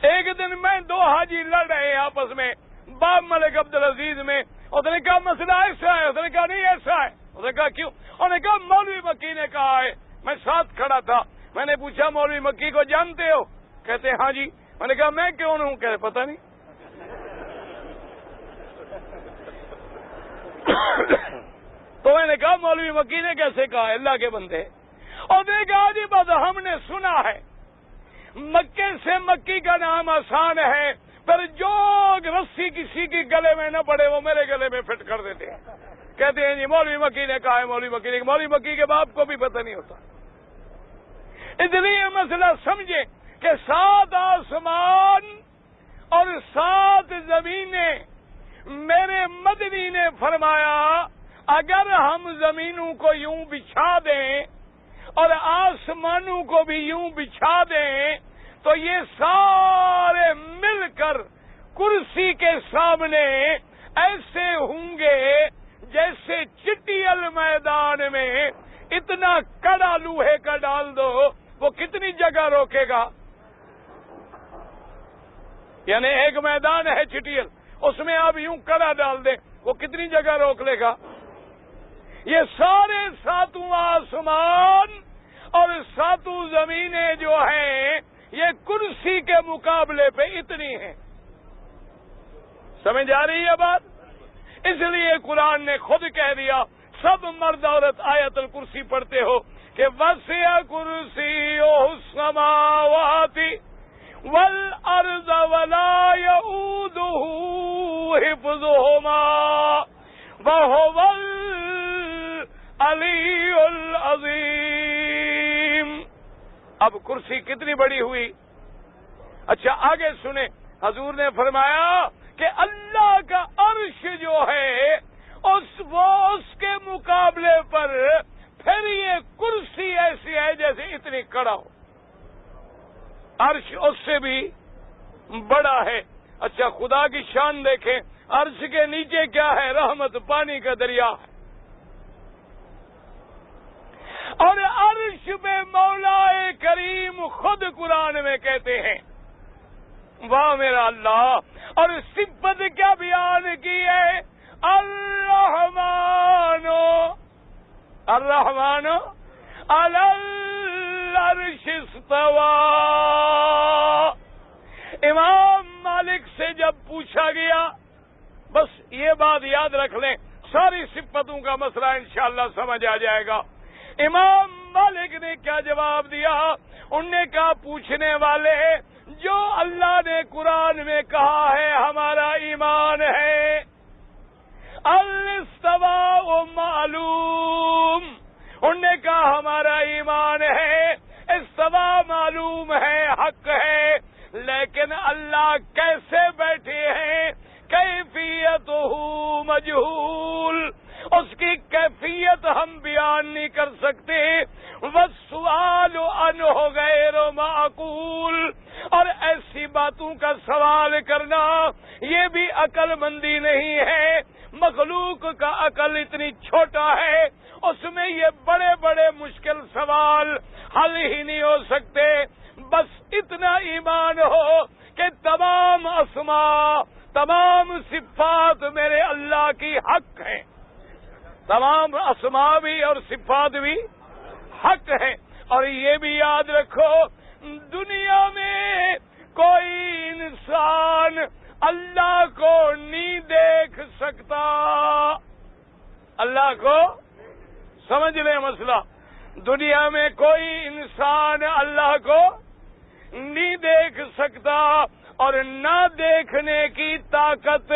[SPEAKER 1] ایک دن میں 2 حاجی لڑ رہے ہیں آپس میں باب ملک عبدالعزیز میں. اس نے کہا مسئلہ ایسا ہے, اس نے کہا نہیں ایسا ہے. اس نے کہا کیوں؟ انہوں نے کہا مولوی مکی نے کہا ہے. میں ساتھ کھڑا تھا. میں نے پوچھا مولوی مکی کو جانتے ہو؟ کہتے ہاں جی. میں نے کہا میں کون ہوں؟ کہتے پتہ نہیں. تو میں نے کہا مولوی مکی نے کیسے کہا ہے اللہ کے بندے؟ اور نے کہا جی بس ہم نے سنا ہے مکے سے مکی کا نام آسان ہے, پر جو رسی کسی کی گلے میں نہ پڑے وہ میرے گلے میں فٹ کر دیتے ہیں. کہتے ہیں جی مولوی مکی نے کہا ہے. مولوی مکی کے باپ کو بھی پتہ نہیں ہوتا. اس لیے مسئلہ سمجھے کہ 7 آسمان اور 7 زمینیں. میرے مدنی نے فرمایا اگر ہم زمینوں کو یوں بچھا دیں اور آسمانوں کو بھی یوں بچھا دیں تو یہ سارے مل کر کرسی کے سامنے ایسے ہوں گے جیسے چٹیل میدان میں اتنا کڑا لوہے کا ڈال دو وہ کتنی جگہ روکے گا. یعنی ایک میدان ہے چٹیل, اس میں آپ یوں کڑا ڈال دیں وہ کتنی جگہ روک لے گا. یہ سارے 7 آسمان اور 7 زمینیں جو ہیں یہ کرسی کے مقابلے پہ اتنی ہیں. سمجھ آ رہی ہے بات؟ اس لیے قرآن نے خود کہہ دیا, سب مرد عورت آیت الکرسی پڑھتے ہو کہ وسع کرسیہ السماوات والارض ولا یؤودہ حفظہما وہو العلی العظیم. اب کرسی کتنی بڑی ہوئی؟ اچھا آگے سنیں, حضور نے فرمایا کہ اللہ کا عرش جو ہے اس کے مقابلے پر پھر یہ کرسی ایسی ہے جیسے اتنی کڑا ہو. عرش اس سے بھی بڑا ہے. اچھا خدا کی شان دیکھیں, عرش کے نیچے کیا ہے؟ رحمت, پانی کا دریا ہے. اور عرش میں مولا کریم خود قرآن میں کہتے ہیں واہ میرا اللہ. اور صفت کیا بیان کی ہے؟ الرحمن علی العرش استوى. امام مالک سے جب پوچھا گیا, بس یہ بات یاد رکھ لیں, ساری صفتوں کا مسئلہ انشاءاللہ سمجھ آ جائے گا. امام مالک نے کیا جواب دیا؟ انہوں نے کہا پوچھنے والے, جو اللہ نے قرآن میں کہا ہے ہمارا ایمان ہے, الاستواء معلوم. انہوں نے کہا ہمارا ایمان ہے, استوا معلوم ہے, حق ہے, لیکن اللہ کیسے بیٹھے ہیں کیفیتہ مجہول. اس کی کیفیت ہم بیان نہیں کر سکتے. والسؤال عنہ غیر معقول. اور ایسی باتوں کا سوال کرنا یہ بھی عقل مندی نہیں ہے. مخلوق کا عقل اتنی چھوٹا ہے, اس میں یہ بڑے بڑے مشکل سوال حل ہی نہیں ہو سکتے. بس اتنا ایمان ہو کہ تمام اسماء, تمام صفات میرے اللہ کی حق ہیں. تمام اسماء بھی اور صفات بھی حق ہیں. اور یہ بھی یاد رکھو, دنیا میں کوئی انسان اللہ کو نہیں دیکھ سکتا. اللہ کو سمجھ لیں مسئلہ. دنیا میں کوئی انسان اللہ کو نہیں دیکھ سکتا اور نہ دیکھنے کی طاقت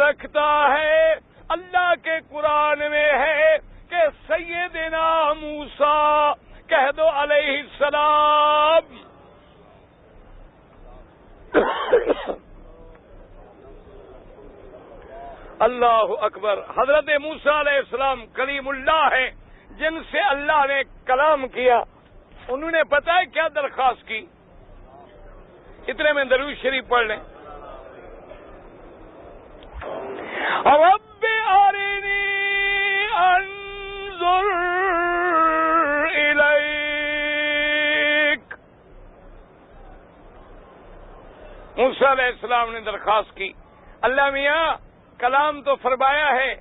[SPEAKER 1] رکھتا ہے. اللہ کے قرآن میں ہے کہ سیدنا موسیٰ کہہ دو علیہ السلام اللہ اکبر. حضرت موسیٰ علیہ السلام کلیم اللہ ہیں جن سے اللہ نے کلام کیا. انہوں نے پتہ ہے کیا درخواست کی؟ اتنے میں درود شریف پڑھ لیں. رب ارنی انظر الیک. موسیٰ علیہ السلام نے درخواست کی, اللہ میاں کلام تو فرمایا ہے,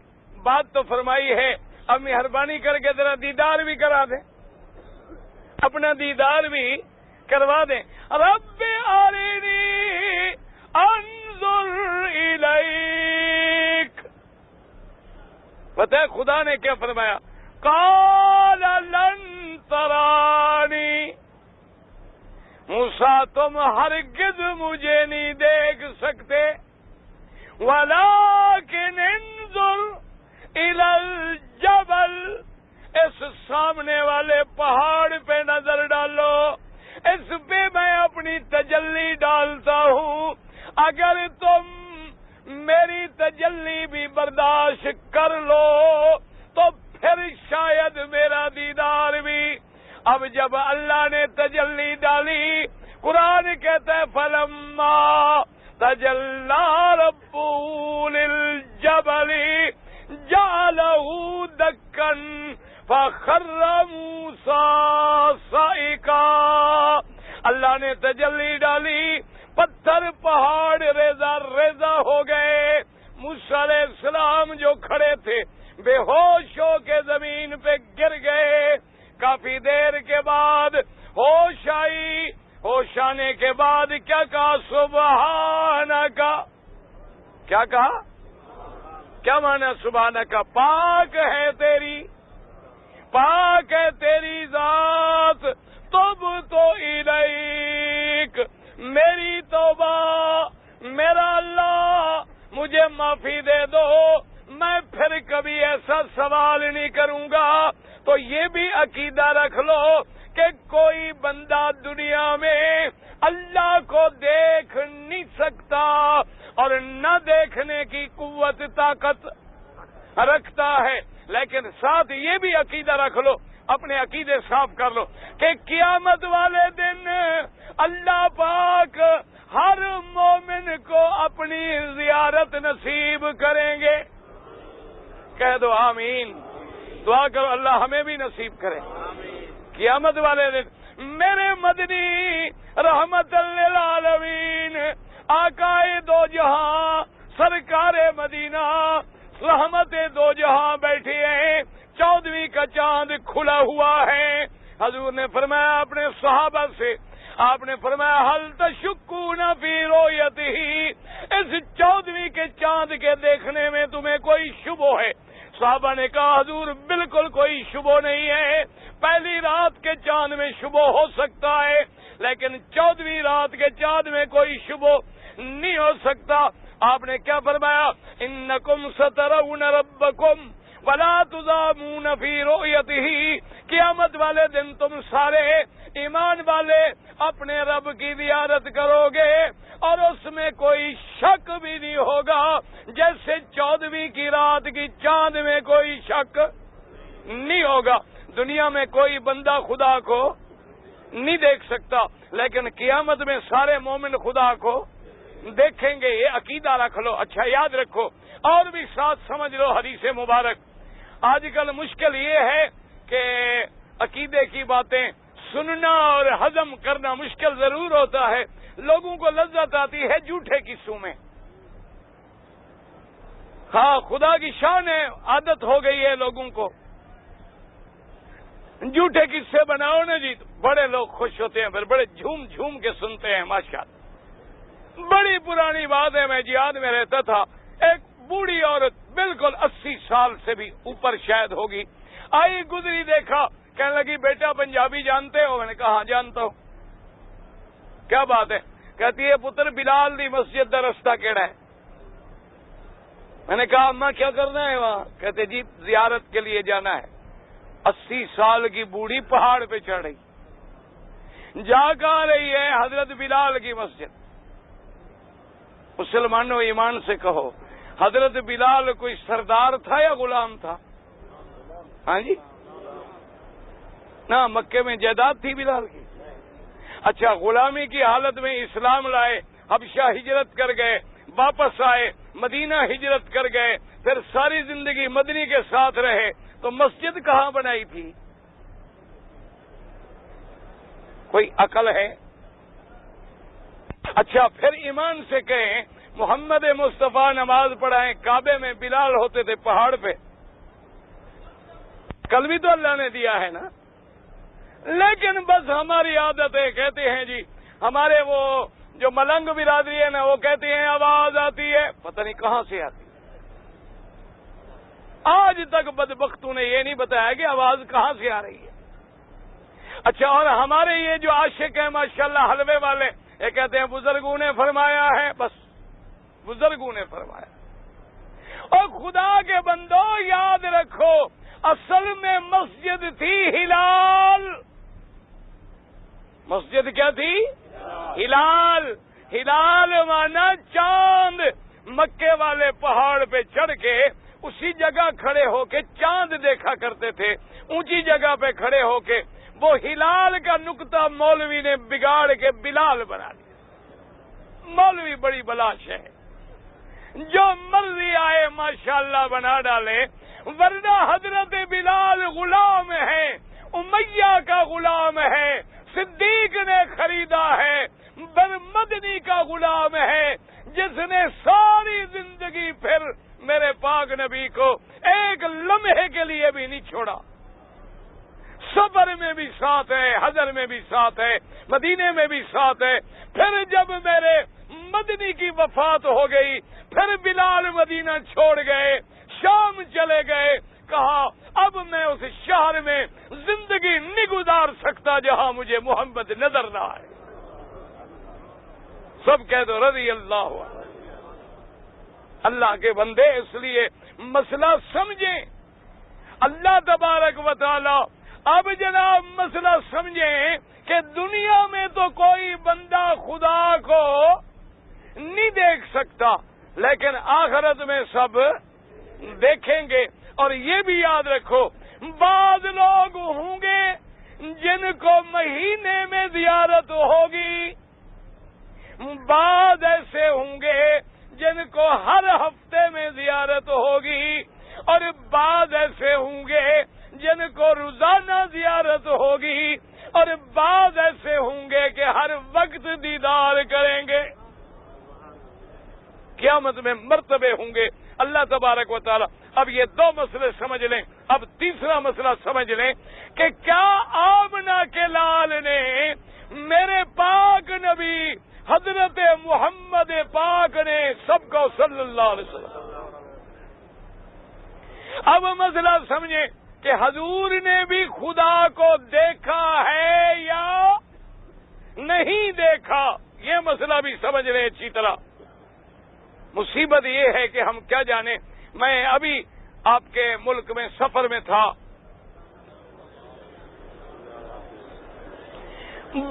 [SPEAKER 1] بات تو فرمائی ہے, اب مہربانی کر کے ذرا دیدار بھی کرا دیں, اپنا دیدار بھی کروا دیں. رب ارنی انظر الیک. پتہ ہے خدا نے کیا فرمایا؟ قال لن ترانی. موسیٰ تم ہرگز مجھے نہیں دیکھ سکتے, ولکن انظر الی الجبل. اس سامنے والے پہاڑ پہ نظر ڈالو, اس پہ میں اپنی تجلی ڈالتا ہوں. اگر تم میری تجلی بھی برداشت کر لو تو پھر شاید میرا دیدار بھی. اب جب اللہ نے تجلی ڈالی, قرآن کہتا ہے فلما تجلی ربہ للجبل جعلہ دکا فخر موسیٰ صعقا. اللہ نے تجلی ڈالی, پتھر پہاڑ ریزہ ریزہ ہو گئے. موسیٰ علیہ السلام جو کھڑے تھے بے ہوش ہو کے زمین پہ گر گئے. کافی دیر کے بعد ہوش آئی. ہوش آنے کے بعد کیا کہا؟ سبحانک. کیا کہا؟ کیا معنی سبحانک؟ پاک ہے تیری, پاک ہے تیری ذات. تبت الیک. میری توبہ, میرا اللہ مجھے معافی دے دو, میں پھر کبھی ایسا سوال نہیں کروں گا. تو یہ بھی عقیدہ رکھ لو کہ کوئی بندہ دنیا میں اللہ کو دیکھ نہیں سکتا اور نہ دیکھنے کی قوت طاقت رکھتا ہے. لیکن ساتھ یہ بھی عقیدہ رکھ لو, اپنے عقیدے صاف کر لو کہ قیامت والے دن اللہ پاک ہر مومن کو اپنی زیارت نصیب کریں گے. کہہ دو آمین. دعا کرو اللہ ہمیں بھی نصیب کرے. قیامت والے دن میرے مدنی رحمت للعالمین آقائے دو جہاں سرکار مدینہ رحمت دو جہاں بیٹھے ہیں. 14ویں کا چاند کھلا ہوا ہے. حضور نے فرمایا اپنے صحابہ سے, آپ نے فرمایا حل تشکون فی رؤیتہ. اس 14ویں کے چاند کے دیکھنے میں تمہیں کوئی شبہ ہے؟ صحابہ نے کہا حضور بالکل کوئی شبہ نہیں ہے. پہلی رات کے چاند میں شبہ ہو سکتا ہے, لیکن 14ویں رات کے چاند میں کوئی شبہ نہیں ہو سکتا. آپ نے کیا فرمایا؟ انکم سترون ربکم ولا تضامون فی رؤیتہ. قیامت والے دن تم سارے ایمان والے اپنے رب کی زیارت کرو گے اور اس میں کوئی شک بھی نہیں ہوگا, جیسے 14ویں کی رات کی چاند میں کوئی شک نہیں ہوگا. دنیا میں کوئی بندہ خدا کو نہیں دیکھ سکتا, لیکن قیامت میں سارے مومن خدا کو دیکھیں گے. یہ عقیدہ رکھ لو. اچھا یاد رکھو اور بھی ساتھ سمجھ لو حدیث مبارک. آج کل مشکل یہ ہے کہ عقیدے کی باتیں سننا اور ہضم کرنا مشکل ضرور ہوتا ہے. لوگوں کو لذت آتی ہے جھوٹے قصوں میں. ہاں خدا کی شان ہے, عادت ہو گئی ہے لوگوں کو. جھوٹے قصے بناؤ نا جی, بڑے لوگ خوش ہوتے ہیں, پھر بڑے جھوم جھوم کے سنتے ہیں. ماشاءاللہ بڑی پرانی بات ہے, میں جہاد میں رہتا تھا, ایک بوڑھی عورت بالکل 80 سال سے بھی اوپر شاید ہوگی, آئی گزری, دیکھا, کہنے لگی بیٹا پنجابی جانتے ہو؟ میں نے کہا ہاں جانتا ہوں. کیا بات ہے؟ کہتی ہے پتر بلال دی مسجد دا رستہ کیڑا ہے؟ میں نے کہا اماں کیا کرنا ہے وہاں؟ کہتے جی زیارت کے لیے جانا ہے. 80 سال کی بوڑھی پہاڑ پہ چڑھ رہی, جا کہاں رہی ہے؟ حضرت بلال کی مسجد. مسلمانوں ایمان سے کہو حضرت بلال کوئی سردار تھا یا غلام تھا؟ ہاں جی، نہ مکے میں جائیداد تھی بلال کی؟ اچھا، غلامی کی حالت میں اسلام لائے، حبشہ ہجرت کر گئے، واپس آئے، مدینہ ہجرت کر گئے، پھر ساری زندگی مدنی کے ساتھ رہے، تو مسجد کہاں بنائی تھی؟ کوئی عقل ہے؟ اچھا، پھر ایمان سے کہیں محمد مصطفیٰ نماز پڑھائیں کعبے میں، بلال ہوتے تھے پہاڑ پہ، کل بھی تو اللہ نے دیا ہے نا۔ لیکن بس ہماری عادت ہے، کہتے ہیں جی ہمارے وہ جو ملنگ برادری ہے نا، وہ کہتے ہیں آواز آتی ہے، پتہ نہیں کہاں سے آتی۔ آج تک بدبختوں نے یہ نہیں بتایا کہ آواز کہاں سے آ رہی ہے۔ اچھا، اور ہمارے یہ جو عاشق ہیں ماشاءاللہ حلوے والے، یہ کہتے ہیں بزرگوں نے فرمایا ہے، بس بزرگوں نے فرمایا۔ اور خدا کے بندو یاد رکھو، اصل میں مسجد تھی ہلال۔ مسجد کیا تھی؟ ہلال۔ ہلال مانا چاند۔ مکے والے پہاڑ پہ چڑھ کے اسی جگہ کھڑے ہو کے چاند دیکھا کرتے تھے، اونچی جگہ پہ کھڑے ہو کے۔ وہ ہلال کا نقطہ مولوی نے بگاڑ کے بلال بنا دیا۔ مولوی بڑی بلاش ہے، جو مرضی آئے ماشاءاللہ بنا ڈالے، ورنہ حضرت بلال غلام ہے، امیہ کا غلام ہے، صدیق نے خریدا ہے، مدنی کا غلام ہے، جس نے ساری زندگی پھر میرے پاک نبی کو ایک لمحے کے لیے بھی نہیں چھوڑا۔ صبر میں بھی ساتھ ہے، حضر میں بھی ساتھ ہے، مدینے میں بھی ساتھ ہے۔ پھر جب میرے مدنی کی وفات ہو گئی، پھر بلال مدینہ چھوڑ گئے، شام چلے گئے، کہا اب میں اس شہر میں زندگی نہیں گزار سکتا جہاں مجھے محمد نظر نہ آئے۔ سب کہہ دو رضی اللہ عنہ۔ اللہ کے بندے، اس لیے مسئلہ سمجھیں، اللہ تبارک و تعالی۔ اب جناب مسئلہ سمجھیں کہ دنیا میں تو کوئی بندہ خدا کو نہیں دیکھ سکتا، لیکن آخرت میں سب دیکھیں گے۔ اور یہ بھی یاد رکھو، بعض لوگ ہوں گے جن کو مہینے میں زیارت ہوگی، بعض ایسے ہوں گے جن کو ہر ہفتے میں زیارت ہوگی، اور بعض ایسے ہوں گے جن کو روزانہ زیارت ہوگی، اور بعض ایسے ہوں گے کہ ہر وقت دیدار کریں گے۔ قیامت میں مرتبے ہوں گے۔ اللہ تبارک و تعالی اب یہ دو مسئلے سمجھ لیں، اب تیسرا مسئلہ سمجھ لیں کہ کیا آمنہ کے لال نے میرے پاک نبی حضرت محمد پاک نے سب کو صلی اللہ علیہ وسلم۔ اب مسئلہ سمجھیں کہ حضور نے بھی خدا کو دیکھا ہے یا نہیں دیکھا، یہ مسئلہ بھی سمجھ رہے اچھی طرح۔ مصیبت یہ ہے کہ ہم کیا جانیں۔ میں ابھی آپ کے ملک میں سفر میں تھا،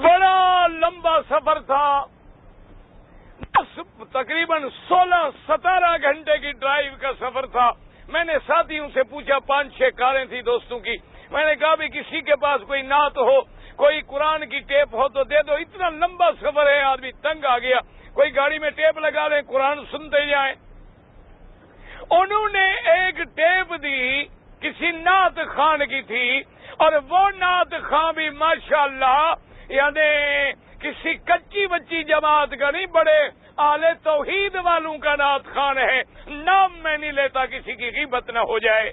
[SPEAKER 1] بڑا لمبا سفر تھا، تقریباً 16-17 گھنٹے کی ڈرائیو کا سفر تھا۔ میں نے ساتھیوں سے پوچھا، 5-6 کاریں تھی دوستوں کی، میں نے کہا بھی کسی کے پاس کوئی نعت ہو، کوئی قرآن کی ٹیپ ہو تو دے دو، اتنا لمبا سفر ہے، آدمی تنگ آ گیا، کوئی گاڑی میں ٹیپ لگا دیں، قرآن سنتے جائیں۔ انہوں نے ایک ٹیپ دی، کسی نعت خان کی تھی، اور وہ نعت خان بھی ماشاءاللہ یعنی کسی کچی بچی جماعت کا نہیں، بڑے اہل توحید والوں کا نعت خان ہے۔ نام میں نہیں لیتا، کسی کی غیبت نہ ہو جائے،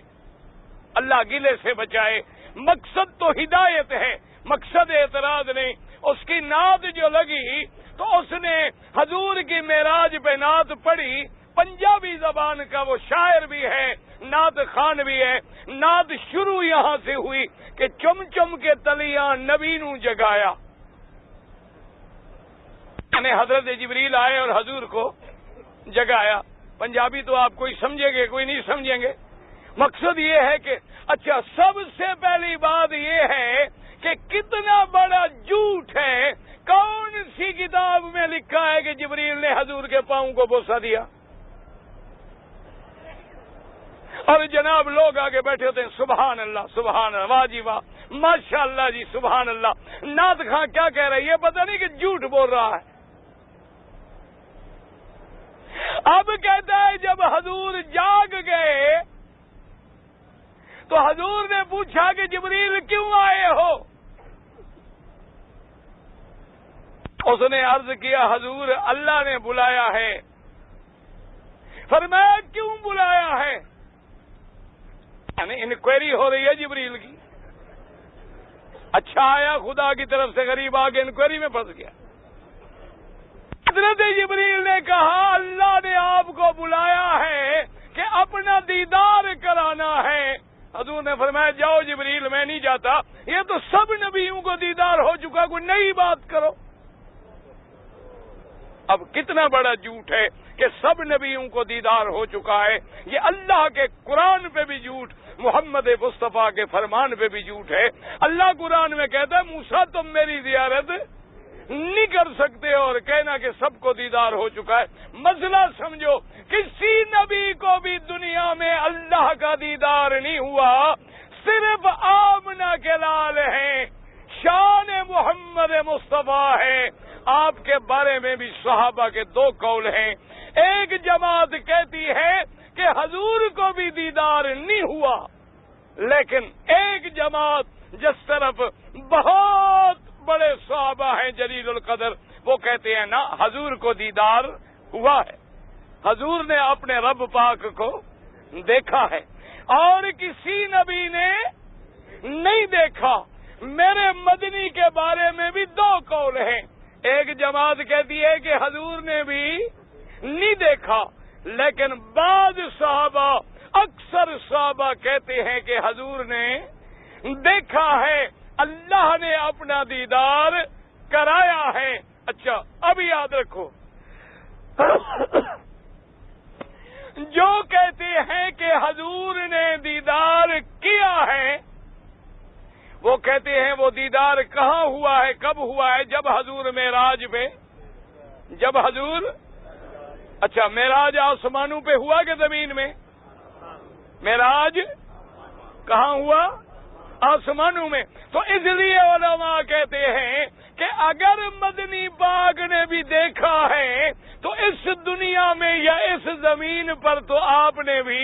[SPEAKER 1] اللہ گلے سے بچائے۔ مقصد تو ہدایت ہے، مقصد اعتراض نہیں۔ اس کی نعت جو لگی تو اس نے حضور کی معراج پہ نعت پڑھی، پنجابی زبان کا وہ شاعر بھی ہے، نعت خان بھی ہے۔ نعت شروع یہاں سے ہوئی کہ چم چم کے تلیاں نبی نو جگایا، یعنی حضرت جبریل آئے اور حضور کو جگایا۔ پنجابی تو آپ کوئی سمجھیں گے، کوئی نہیں سمجھیں گے۔ مقصد یہ ہے کہ اچھا، سب سے پہلی بات یہ ہے کہ کتنا بڑا جھوٹ ہے، کون سی کتاب میں لکھا ہے کہ جبریل نے حضور کے پاؤں کو بوسہ دیا؟ اور جناب لوگ آگے بیٹھے ہوتے ہیں سبحان اللہ سبحان اللہ، واہ جی واہ، ماشاء اللہ جی سبحان اللہ، نعت خواں کیا کہہ رہی ہے پتہ نہیں کہ جھوٹ بول رہا ہے۔ اب کہتا ہے جب حضور جاگ گئے تو حضور نے پوچھا کہ جبریل کیوں آئے ہو؟ اس نے عرض کیا حضور اللہ نے بلایا ہے۔ فرمایا کیوں بلایا ہے؟ یعنی انکوائری ہو رہی ہے جبریل کی۔ اچھا آیا خدا کی طرف سے غریب آگے انکوائری میں پھنس گیا۔ حضرت جبریل نے کہا اللہ نے آپ کو بلایا ہے کہ اپنا دیدار کرانا ہے۔ حضور نے فرمایا جاؤ جبریل میں نہیں جاتا، یہ تو سب نبیوں کو دیدار ہو چکا، کوئی نئی بات کرو۔ اب کتنا بڑا جھوٹ ہے کہ سب نبیوں کو دیدار ہو چکا ہے، یہ اللہ کے قرآن پہ بھی جھوٹ، محمد مصطفیٰ کے فرمان پہ بھی جھوٹ ہے۔ اللہ قرآن میں کہتا ہے موسیٰ تم میری زیارت نہیں کر سکتے اور کہنا کہ سب کو دیدار ہو چکا ہے۔ مسئلہ سمجھو، کسی نبی کو بھی دنیا میں اللہ کا دیدار نہیں ہوا، صرف آمنہ کے لال ہیں، شان محمد مصطفیٰ ہے۔ آپ کے بارے میں بھی صحابہ کے دو قول ہیں۔ ایک جماعت کہتی ہے کہ حضور کو بھی دیدار نہیں ہوا، لیکن ایک جماعت جس طرف بہت بڑے صحابہ ہیں جلیل القدر، وہ کہتے ہیں نا حضور کو دیدار ہوا ہے، حضور نے اپنے رب پاک کو دیکھا ہے اور کسی نبی نے نہیں دیکھا۔ میرے مدنی کے بارے میں بھی دو قول ہیں۔ ایک جماعت کہتی ہے کہ حضور نے بھی نہیں دیکھا، لیکن بعض صحابہ، اکثر صحابہ کہتے ہیں کہ حضور نے دیکھا ہے، اللہ نے اپنا دیدار کرایا ہے۔ اچھا اب یاد رکھو، جو کہتے ہیں کہ حضور نے دیدار کیا ہے، وہ کہتے ہیں وہ دیدار کہاں ہوا ہے، کب ہوا ہے؟ جب حضور معراج پہ، جب حضور، اچھا معراج آسمانوں پہ ہوا کہ زمین میں؟ معراج کہاں ہوا؟ آسمانوں میں۔ تو اس لیے علماء کہتے ہیں کہ اگر مدنی پاک نے بھی دیکھا ہے تو اس دنیا میں یا اس زمین پر تو آپ نے بھی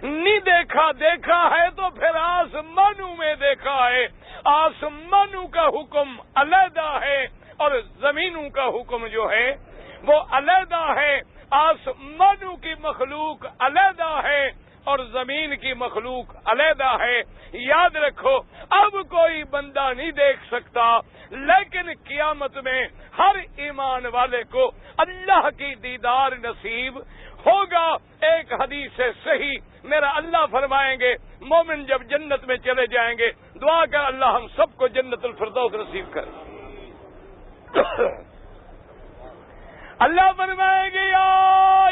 [SPEAKER 1] نہیں دیکھا، دیکھا ہے تو پھر آسمانوں میں دیکھا ہے۔ آسمانوں کا حکم علیحدہ ہے اور زمینوں کا حکم جو ہے وہ علیحدہ ہے۔ آسمانوں کی مخلوق علیحدہ ہے اور زمین کی مخلوق علیحدہ ہے۔ یاد رکھو اب کوئی بندہ نہیں دیکھ سکتا، لیکن قیامت میں ہر ایمان والے کو اللہ کی دیدار نصیب ہوگا۔ ایک حدیث صحیح میرا اللہ فرمائیں گے مومن جب جنت میں چلے جائیں گے دعا کر اللہ ہم سب کو جنت الفردوس نصیب کرے۔ اللہ فرمائیں گے یا